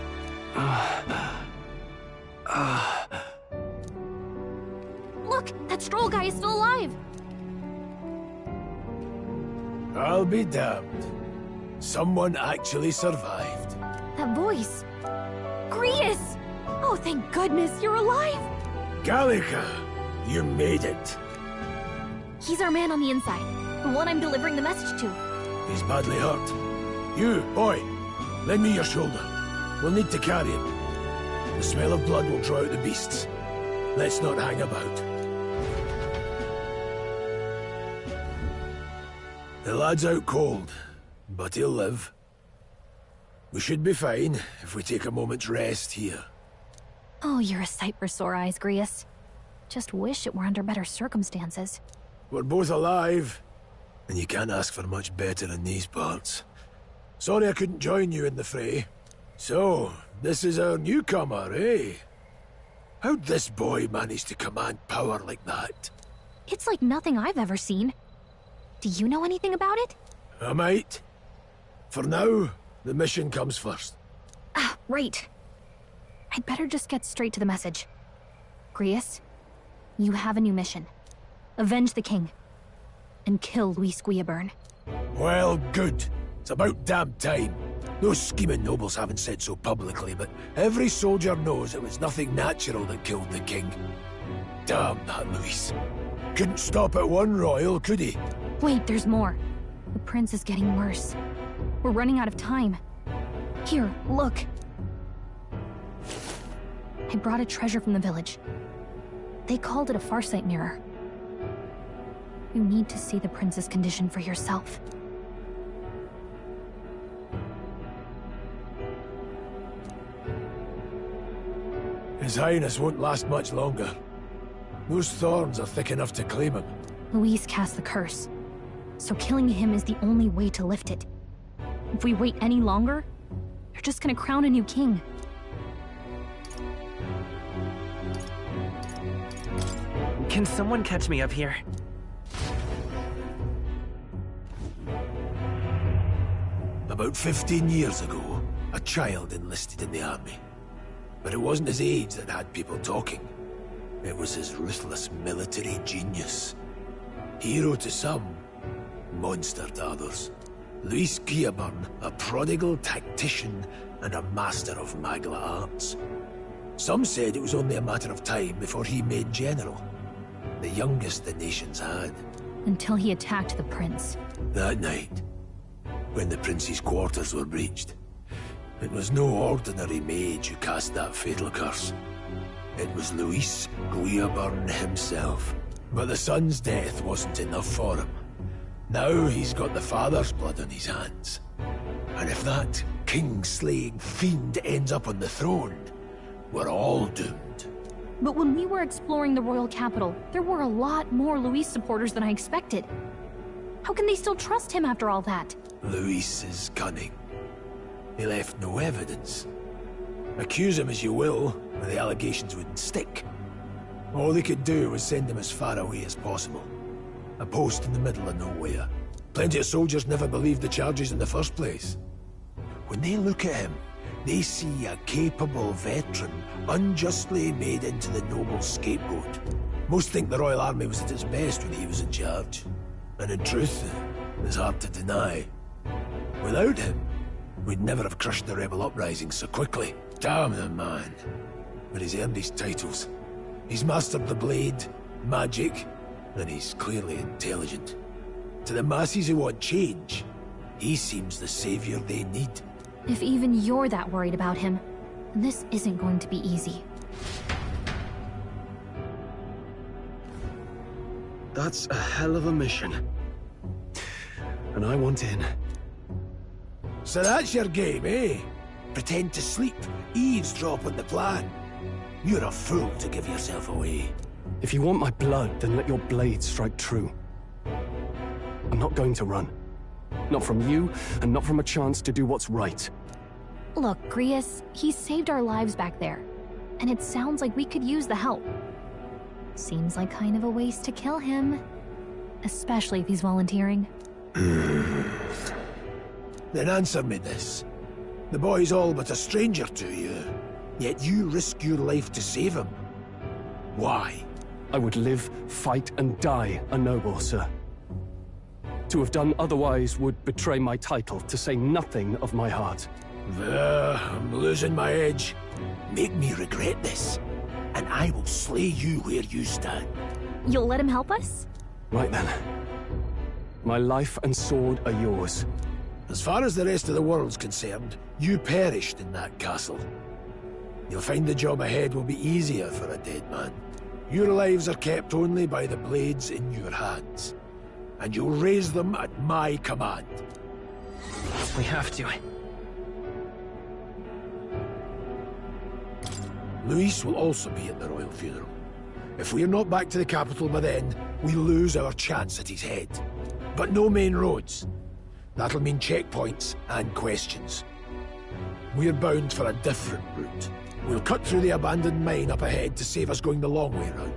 Look, that Stroll guy is still alive! I'll be damned. Someone actually survived. That voice. Grius! Oh, thank goodness, you're alive! Gallica, you made it. He's our man on the inside. The one I'm delivering the message to. He's badly hurt. You, boy, lend me your shoulder. We'll need to carry him. The smell of blood will draw out the beasts. Let's not hang about. The lad's out cold, but he'll live. We should be fine if we take a moment's rest here. Oh, you're a sight for sore eyes, Grius. Just wish it were under better circumstances. We're both alive, and you can't ask for much better in these parts. Sorry I couldn't join you in the fray. So, this is our newcomer, eh? How'd this boy manage to command power like that? It's like nothing I've ever seen. Do you know anything about it? I might. For now, the mission comes first. Ah, right. I'd better just get straight to the message. Grius, you have a new mission. Avenge the king. And kill Luis Guillaburn. Well, good. It's about damn time. Those scheming nobles haven't said so publicly, but every soldier knows it was nothing natural that killed the king. Damn that Luis. Couldn't stop at one royal, could he? Wait, there's more. The prince is getting worse. We're running out of time. Here, look. I brought a treasure from the village. They called it a farsight mirror. You need to see the prince's condition for yourself. His Highness won't last much longer. Those thorns are thick enough to claim him. Luis cast the curse, so killing him is the only way to lift it. If we wait any longer, they're just gonna crown a new king. Can someone catch me up here? About 15 years ago, a child enlisted in the army. But it wasn't his age that had people talking. It was his ruthless military genius. Hero to some, monster to others. Luis Guillaburn, a prodigal tactician and a master of Magla arts. Some said it was only a matter of time before he made general. The youngest the nation's had. Until he attacked the prince. That night, when the prince's quarters were breached, it was no ordinary mage who cast that fatal curse. It was Luis Guillaburn himself. But the son's death wasn't enough for him. Now he's got the father's blood on his hands. And if that king-slaying fiend ends up on the throne, we're all doomed. But when we were exploring the royal capital, there were a lot more Luis supporters than I expected. How can they still trust him after all that? Luis is cunning. He left no evidence. Accuse him as you will, but the allegations wouldn't stick. All they could do was send him as far away as possible. A post in the middle of nowhere. Plenty of soldiers never believed the charges in the first place. When they look at him, they see a capable veteran unjustly made into the noble scapegoat. Most think the Royal Army was at its best when he was in charge. And in truth, it's hard to deny. Without him, we'd never have crushed the rebel uprising so quickly. Damn the man. But he's earned his titles. He's mastered the blade, magic, and he's clearly intelligent. To the masses who want change, he seems the savior they need. If even you're that worried about him, then this isn't going to be easy. That's a hell of a mission. And I want in. So that's your game, eh? Pretend to sleep, eavesdrop on the plan. You're a fool to give yourself away. If you want my blood, then let your blade strike true. I'm not going to run. Not from you, and not from a chance to do what's right. Look, Grius, he saved our lives back there. And it sounds like we could use the help. Seems like kind of a waste to kill him. Especially if he's volunteering. Then answer me this. The boy's all but a stranger to you, yet you risk your life to save him. Why? I would live, fight, and die a noble, sir. To have done otherwise would betray my title, to say nothing of my heart. I'm losing my edge. Make me regret this, and I will slay you where you stand. You'll let him help us? Right then. My life and sword are yours. As far as the rest of the world's concerned, you perished in that castle. You'll find the job ahead will be easier for a dead man. Your lives are kept only by the blades in your hands, and you'll raise them at my command. We have to. Luis will also be at the royal funeral. If we're not back to the capital by then, we lose our chance at his head. But no main roads. That'll mean checkpoints and questions. We're bound for a different route. We'll cut through the abandoned mine up ahead to save us going the long way round.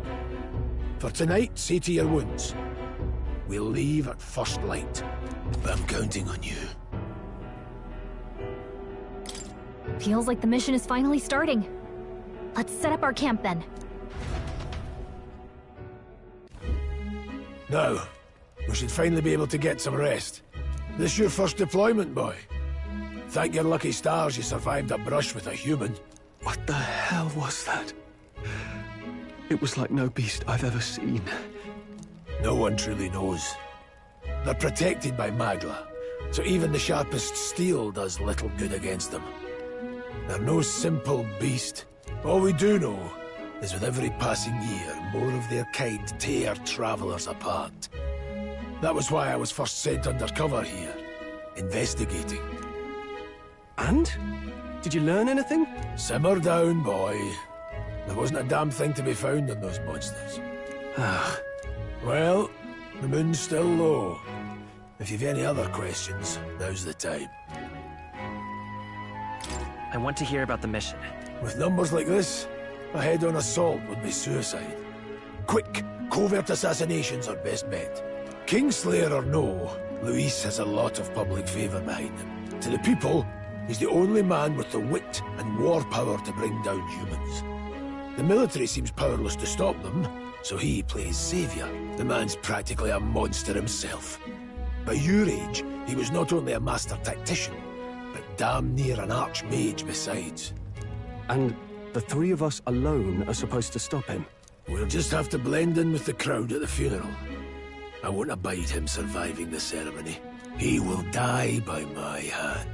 For tonight, see to your wounds. We'll leave at first light. I'm counting on you. Feels like the mission is finally starting. Let's set up our camp then. Now, we should finally be able to get some rest. This your first deployment, boy? Thank your lucky stars you survived a brush with a human. What the hell was that? It was like no beast I've ever seen. No one truly knows. They're protected by Magla, so even the sharpest steel does little good against them. They're no simple beast. All we do know is with every passing year, more of their kind tear travelers apart. That was why I was first sent undercover here, investigating. And? Did you learn anything? Simmer down, boy. There wasn't a damn thing to be found on those monsters. Well, the moon's still low. If you've any other questions, now's the time. I want to hear about the mission. With numbers like this, a head-on assault would be suicide. Quick, covert assassinations are best bet. Kingslayer or no, Luis has a lot of public favor behind him. To the people, he's the only man with the wit and war power to bring down humans. The military seems powerless to stop them, so he plays savior. The man's practically a monster himself. By your age, he was not only a master tactician, but damn near an archmage besides. And the three of us alone are supposed to stop him? We'll just have to blend in with the crowd at the funeral. I won't abide him surviving the ceremony. He will die by my hand.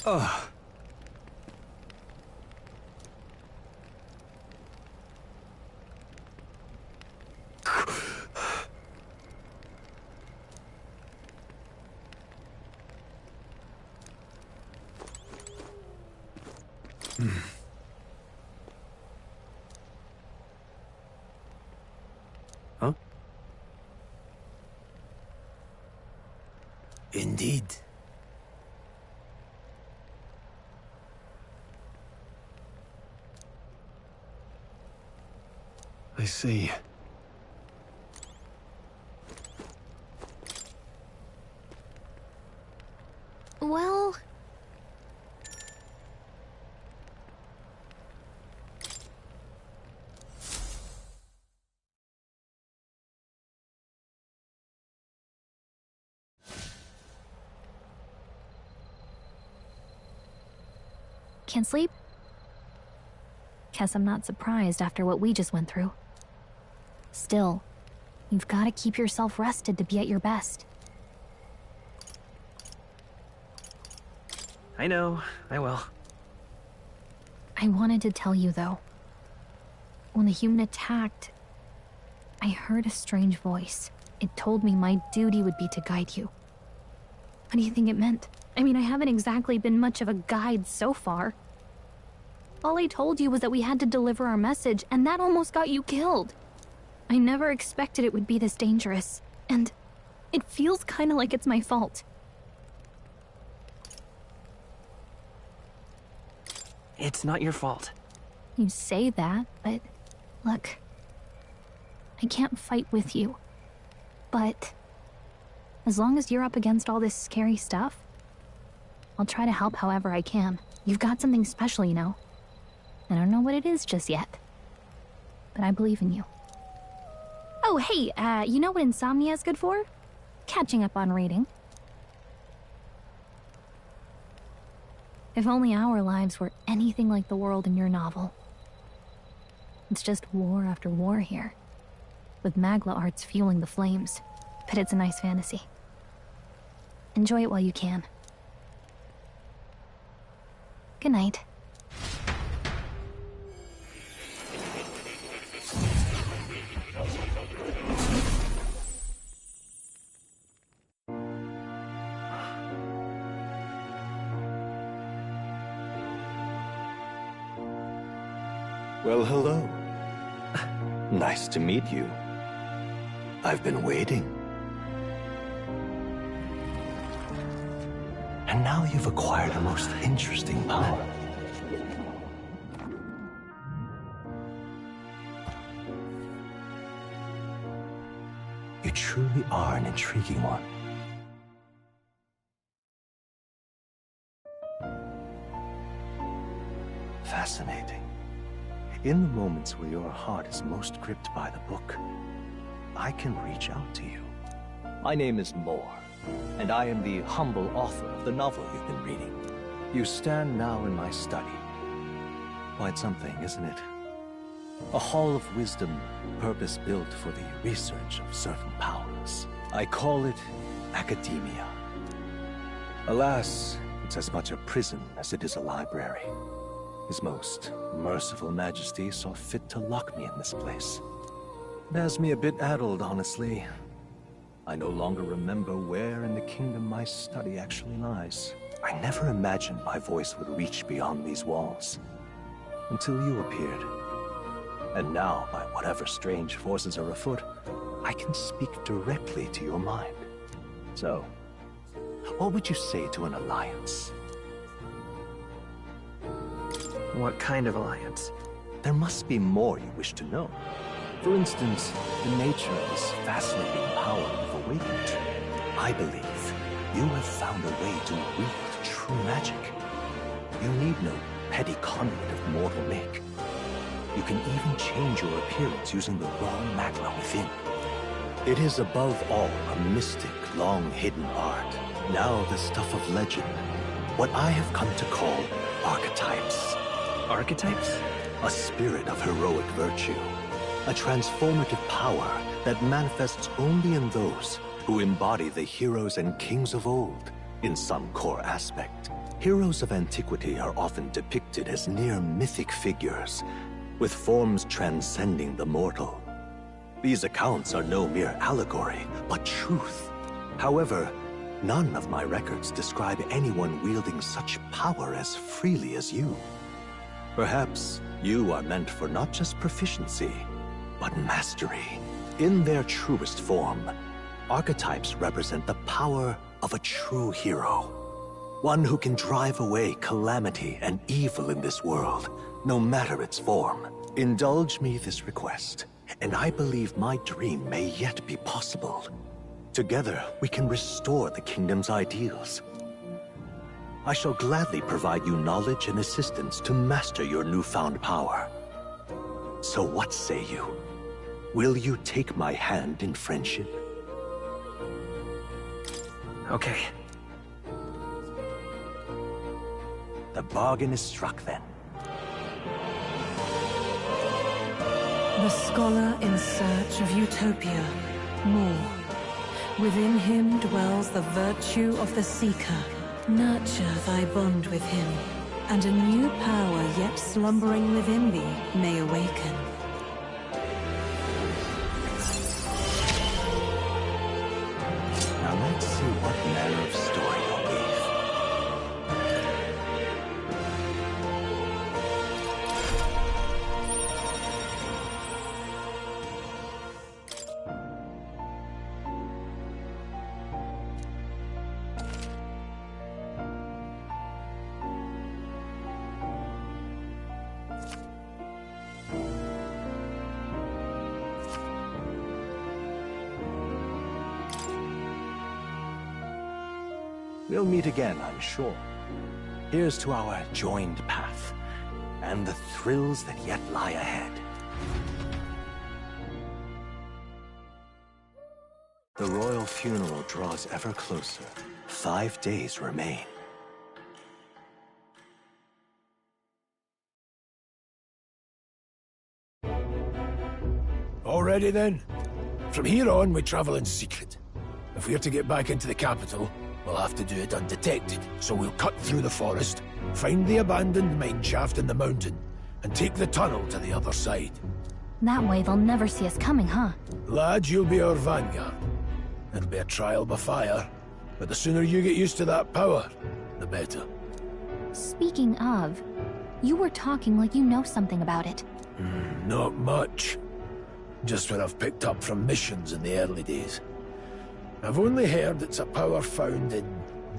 Ugh. Huh? Indeed. I see. Well... Can't sleep? Guess I'm not surprised after what we just went through. Still, you've got to keep yourself rested to be at your best. I know, I will. I wanted to tell you, though. When the human attacked, I heard a strange voice. It told me my duty would be to guide you. What do you think it meant? I mean, I haven't exactly been much of a guide so far. All I told you was that we had to deliver our message, and that almost got you killed. I never expected it would be this dangerous, and it feels kind of like it's my fault. It's not your fault. You say that, but look, I can't fight with you. But as long as you're up against all this scary stuff, I'll try to help however I can. You've got something special, you know. I don't know what it is just yet, but I believe in you. Oh, hey, you know what insomnia is good for? Catching up on reading. If only our lives were anything like the world in your novel. It's just war after war here, with Magla arts fueling the flames, but it's a nice fantasy. Enjoy it while you can. Good night. Well, hello. Nice to meet you. I've been waiting. And now you've acquired a most interesting power. You truly are an intriguing one. Fascinating. In the moments where your heart is most gripped by the book, I can reach out to you. My name is Moore, and I am the humble author of the novel you've been reading. You stand now in my study. Quite something, isn't it? A hall of wisdom, purpose-built for the research of certain powers. I call it academia. Alas, it's as much a prison as it is a library. His most merciful majesty saw fit to lock me in this place. It has me a bit addled, honestly. I no longer remember where in the kingdom my study actually lies. I never imagined my voice would reach beyond these walls. Until you appeared. And now, by whatever strange forces are afoot, I can speak directly to your mind. So, what would you say to an alliance? What kind of alliance? There must be more you wish to know. For instance, the nature of this fascinating power you've awakened to. I believe you have found a way to wield true magic. You need no petty conduit of mortal make. You can even change your appearance using the raw magma within. It is above all a mystic, long-hidden art. Now the stuff of legend. What I have come to call archetypes. Archetypes? A spirit of heroic virtue. A transformative power that manifests only in those who embody the heroes and kings of old in some core aspect. Heroes of antiquity are often depicted as near mythic figures, with forms transcending the mortal. These accounts are no mere allegory, but truth. However, none of my records describe anyone wielding such power as freely as you. Perhaps you are meant for not just proficiency, but mastery. In their truest form, archetypes represent the power of a true hero. One who can drive away calamity and evil in this world, no matter its form. Indulge me this request, and I believe my dream may yet be possible. Together, we can restore the kingdom's ideals. I shall gladly provide you knowledge and assistance to master your newfound power. So what say you? Will you take my hand in friendship? Okay. The bargain is struck then. The scholar in search of utopia. More. Within him dwells the virtue of the seeker. Nurture thy bond with him, and a new power yet slumbering within thee may awaken. Now let's see what manner of story you'll weave. We'll meet again, I'm sure. Here's to our joined path, and the thrills that yet lie ahead. The royal funeral draws ever closer. 5 days remain. Already then? From here on, we travel in secret. If we're to get back into the capital, we'll have to do it undetected. So we'll cut through the forest, find the abandoned mine shaft in the mountain, and take the tunnel to the other side. That way they'll never see us coming, huh? Lad, you'll be our vanguard. It'll be a trial by fire, but the sooner you get used to that power, the better. Speaking of, you were talking like you know something about it. Not much. Just what I've picked up from missions in the early days. I've only heard it's a power found in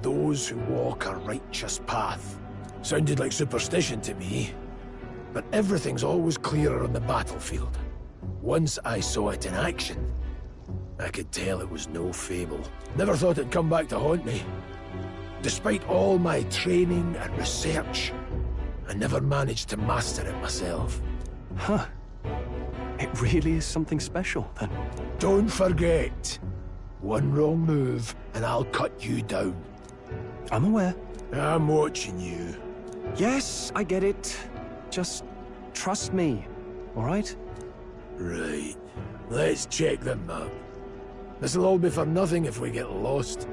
those who walk a righteous path. Sounded like superstition to me, but everything's always clearer on the battlefield. Once I saw it in action, I could tell it was no fable. Never thought it'd come back to haunt me. Despite all my training and research, I never managed to master it myself. Huh. It really is something special, then. Don't forget. One wrong move, and I'll cut you down. I'm aware. I'm watching you. Yes, I get it. Just trust me, all right? Right. Let's check the map. This'll all be for nothing if we get lost.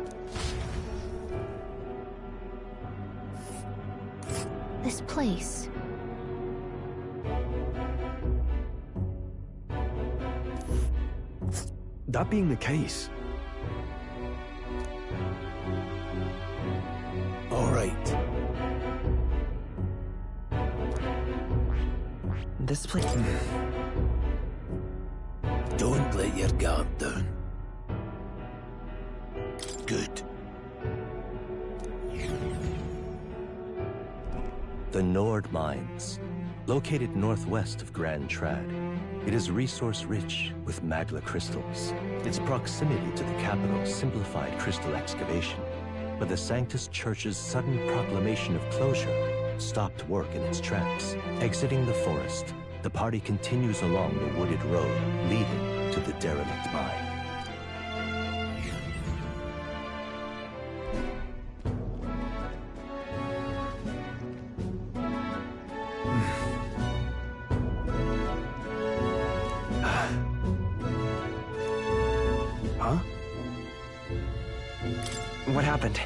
This place. That being the case... All right. This place... Don't let your guard down. Good. The Nord Mines, located northwest of Grand Trad. It is resource-rich with magla crystals. Its proximity to the capital simplified crystal excavation, but the Sanctus Church's sudden proclamation of closure stopped work in its tracks. Exiting the forest, the party continues along the wooded road leading to the derelict mine. What happened?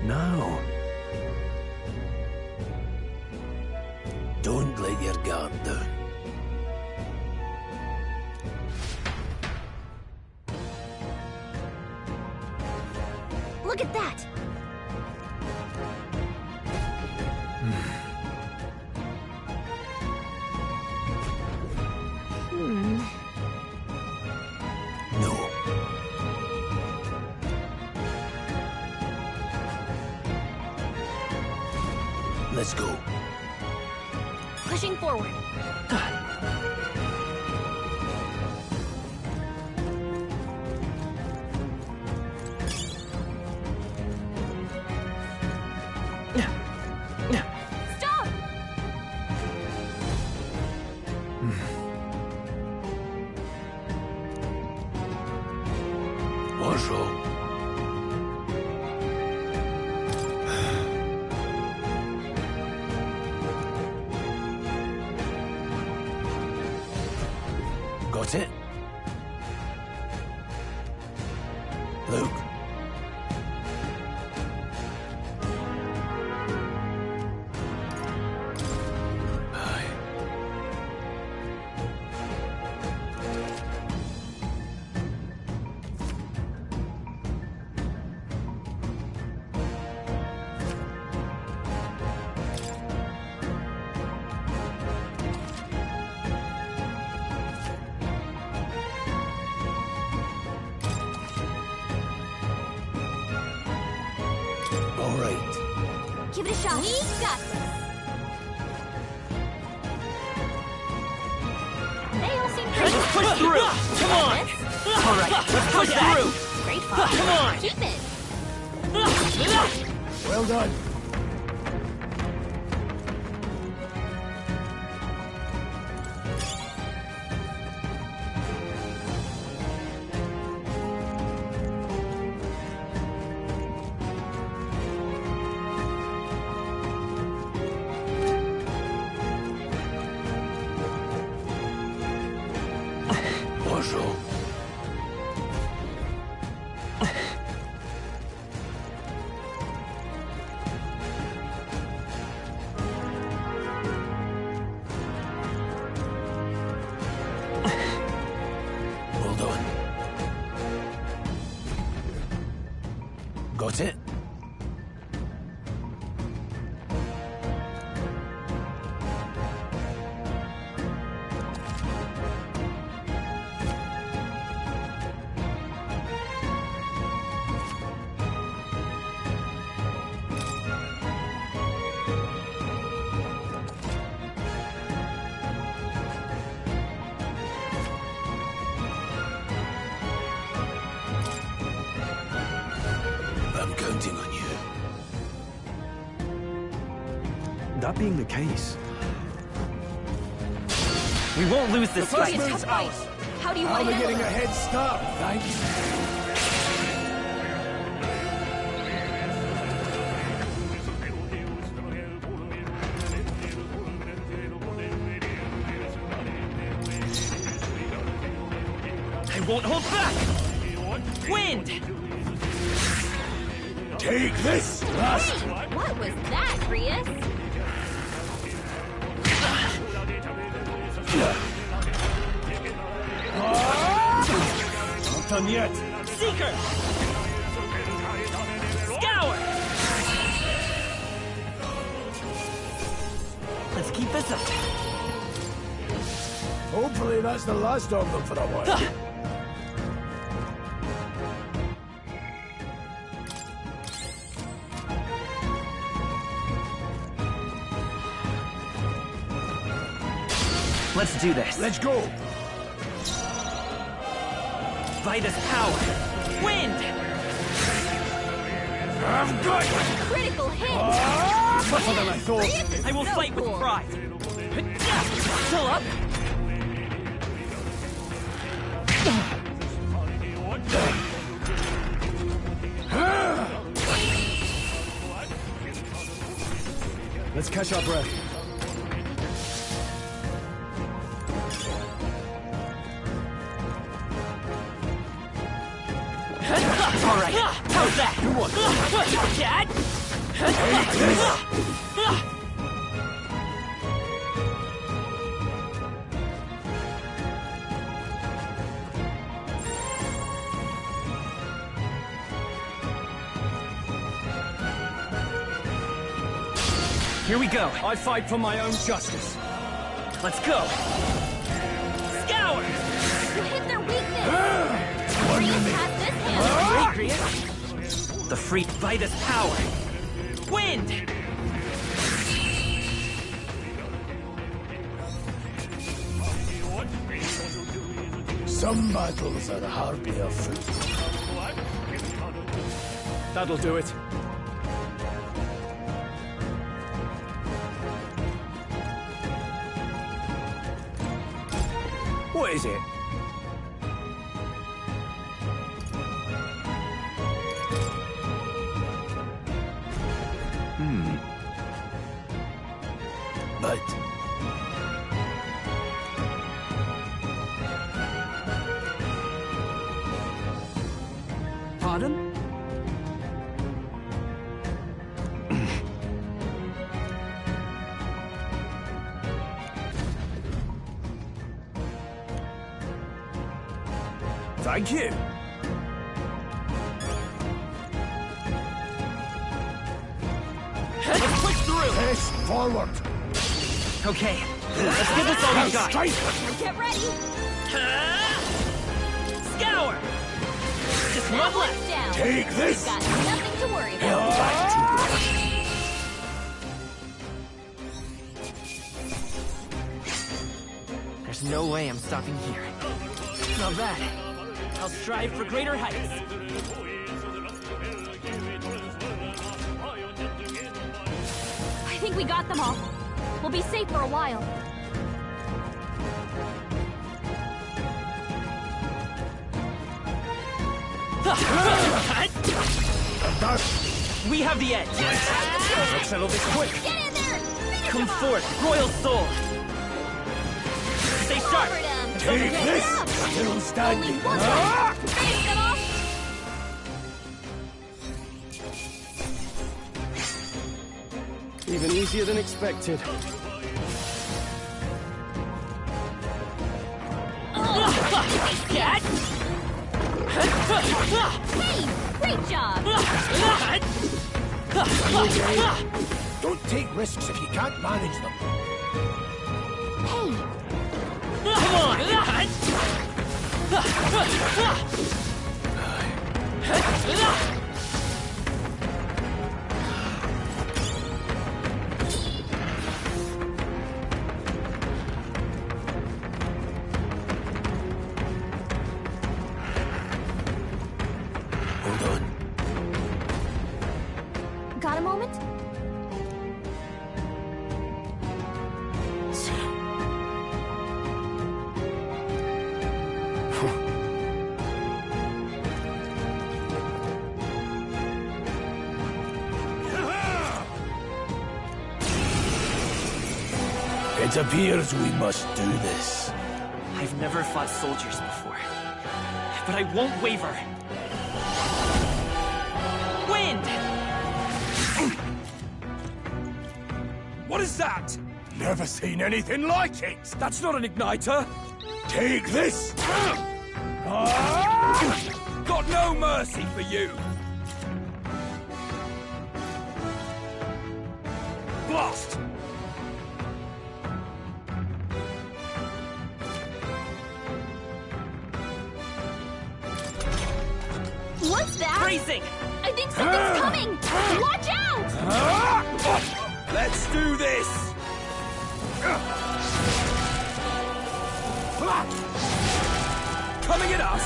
No. Don't let your guard down. Look at that! No. Let's go. Pushing forward. Stop! What's wrong? Got it? Luke. Aye. All right. Give it a shot. We got this. They all seem pretty. Let's push through. Come on. Alright, let's push through! Great fun. Come on! Keep it. Well done. Bonjour. Well done. Got it? I'm counting on you. That being the case, We won't lose this The first fight. move's out. How do you I'll want be to getting handle a it? head start, thanks. I won't hold back! Wind! Take this, last. Hey, what was that, Prius? Not done yet. Seeker! Scour! Let's keep this up. Hopefully that's the last of them for a while. Let's do this. Let's go. Vitus power. Wind! I've got you. Critical hit! Tougher than I thought. I will So fight with cool. pride. Still up? let's catch our breath. All right, how's that? Come on. Dad? Here we go. I fight for my own justice. Let's go. Scour! You hit their weakness! Prius has this handled. Great, Prius. The free Vitus power. Wind! Some battles are harbier of fate. That'll do it. What is it? But Pardon? thank you. Let's push through! Press forward. Okay, let's give this all we got. Strike. Get ready! Scour! Just That one one's left. down. Take this. Got nothing to worry Hell about. back to work. There's no way I'm stopping here. Not bad. I'll strive for greater heights. I think we got them all. We'll be safe for a while. We have the edge. Let's settle this quick. Get in there! Come forth, royal soul. Stay sharp. Take this! Still standing. Finish them off! Even easier than expected. Hey! Great job! Don't take risks if you can't manage them. Hey! Come on! Hold on. Got a moment? It appears we must do this. I've never fought soldiers before, but I won't waver. Wind! What is that? Never seen anything like it. That's not an igniter! Take this! Got no mercy for you! Blast! What's that? Freezing! I think something's coming! Watch out! Let's do this! Coming at us!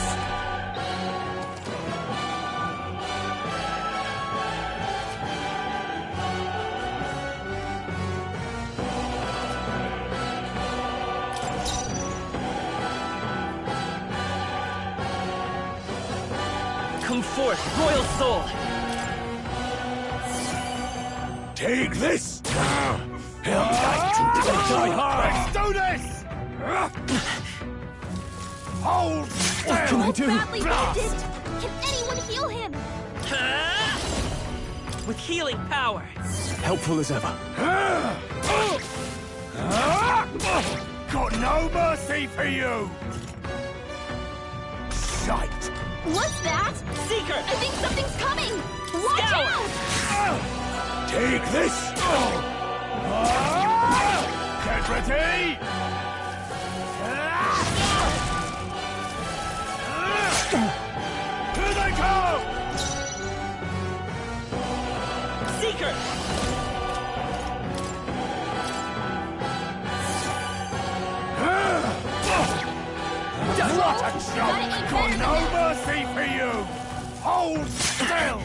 Come forth, royal soul! Take this! Hell like to die hard! Let's do this! Hold still! What can I do? Badly wounded! Can anyone heal him? With healing power! Helpful as ever. Got no mercy for you! Shite! What's that? Seeker! I think something's coming! Watch Scout! out! Take this! Get ready! Here they come! Seeker! What a joke! Got no mercy for you! Hold still!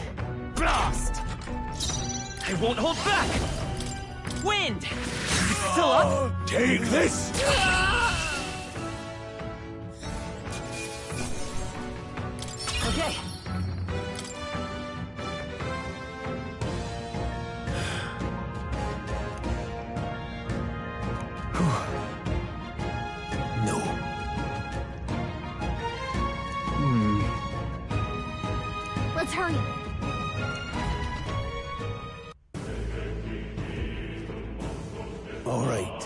Blast! I won't hold back! Wind! Still up? Take this! Okay. No. Let's hurry. All right.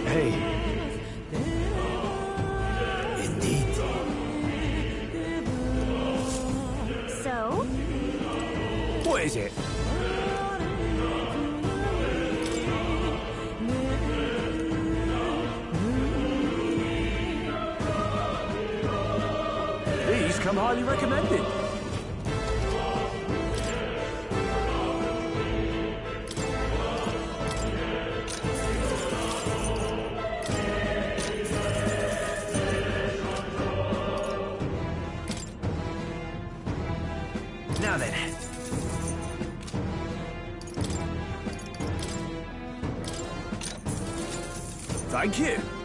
Hey, Indeed. So? What is it? these come highly recommended. Thank you.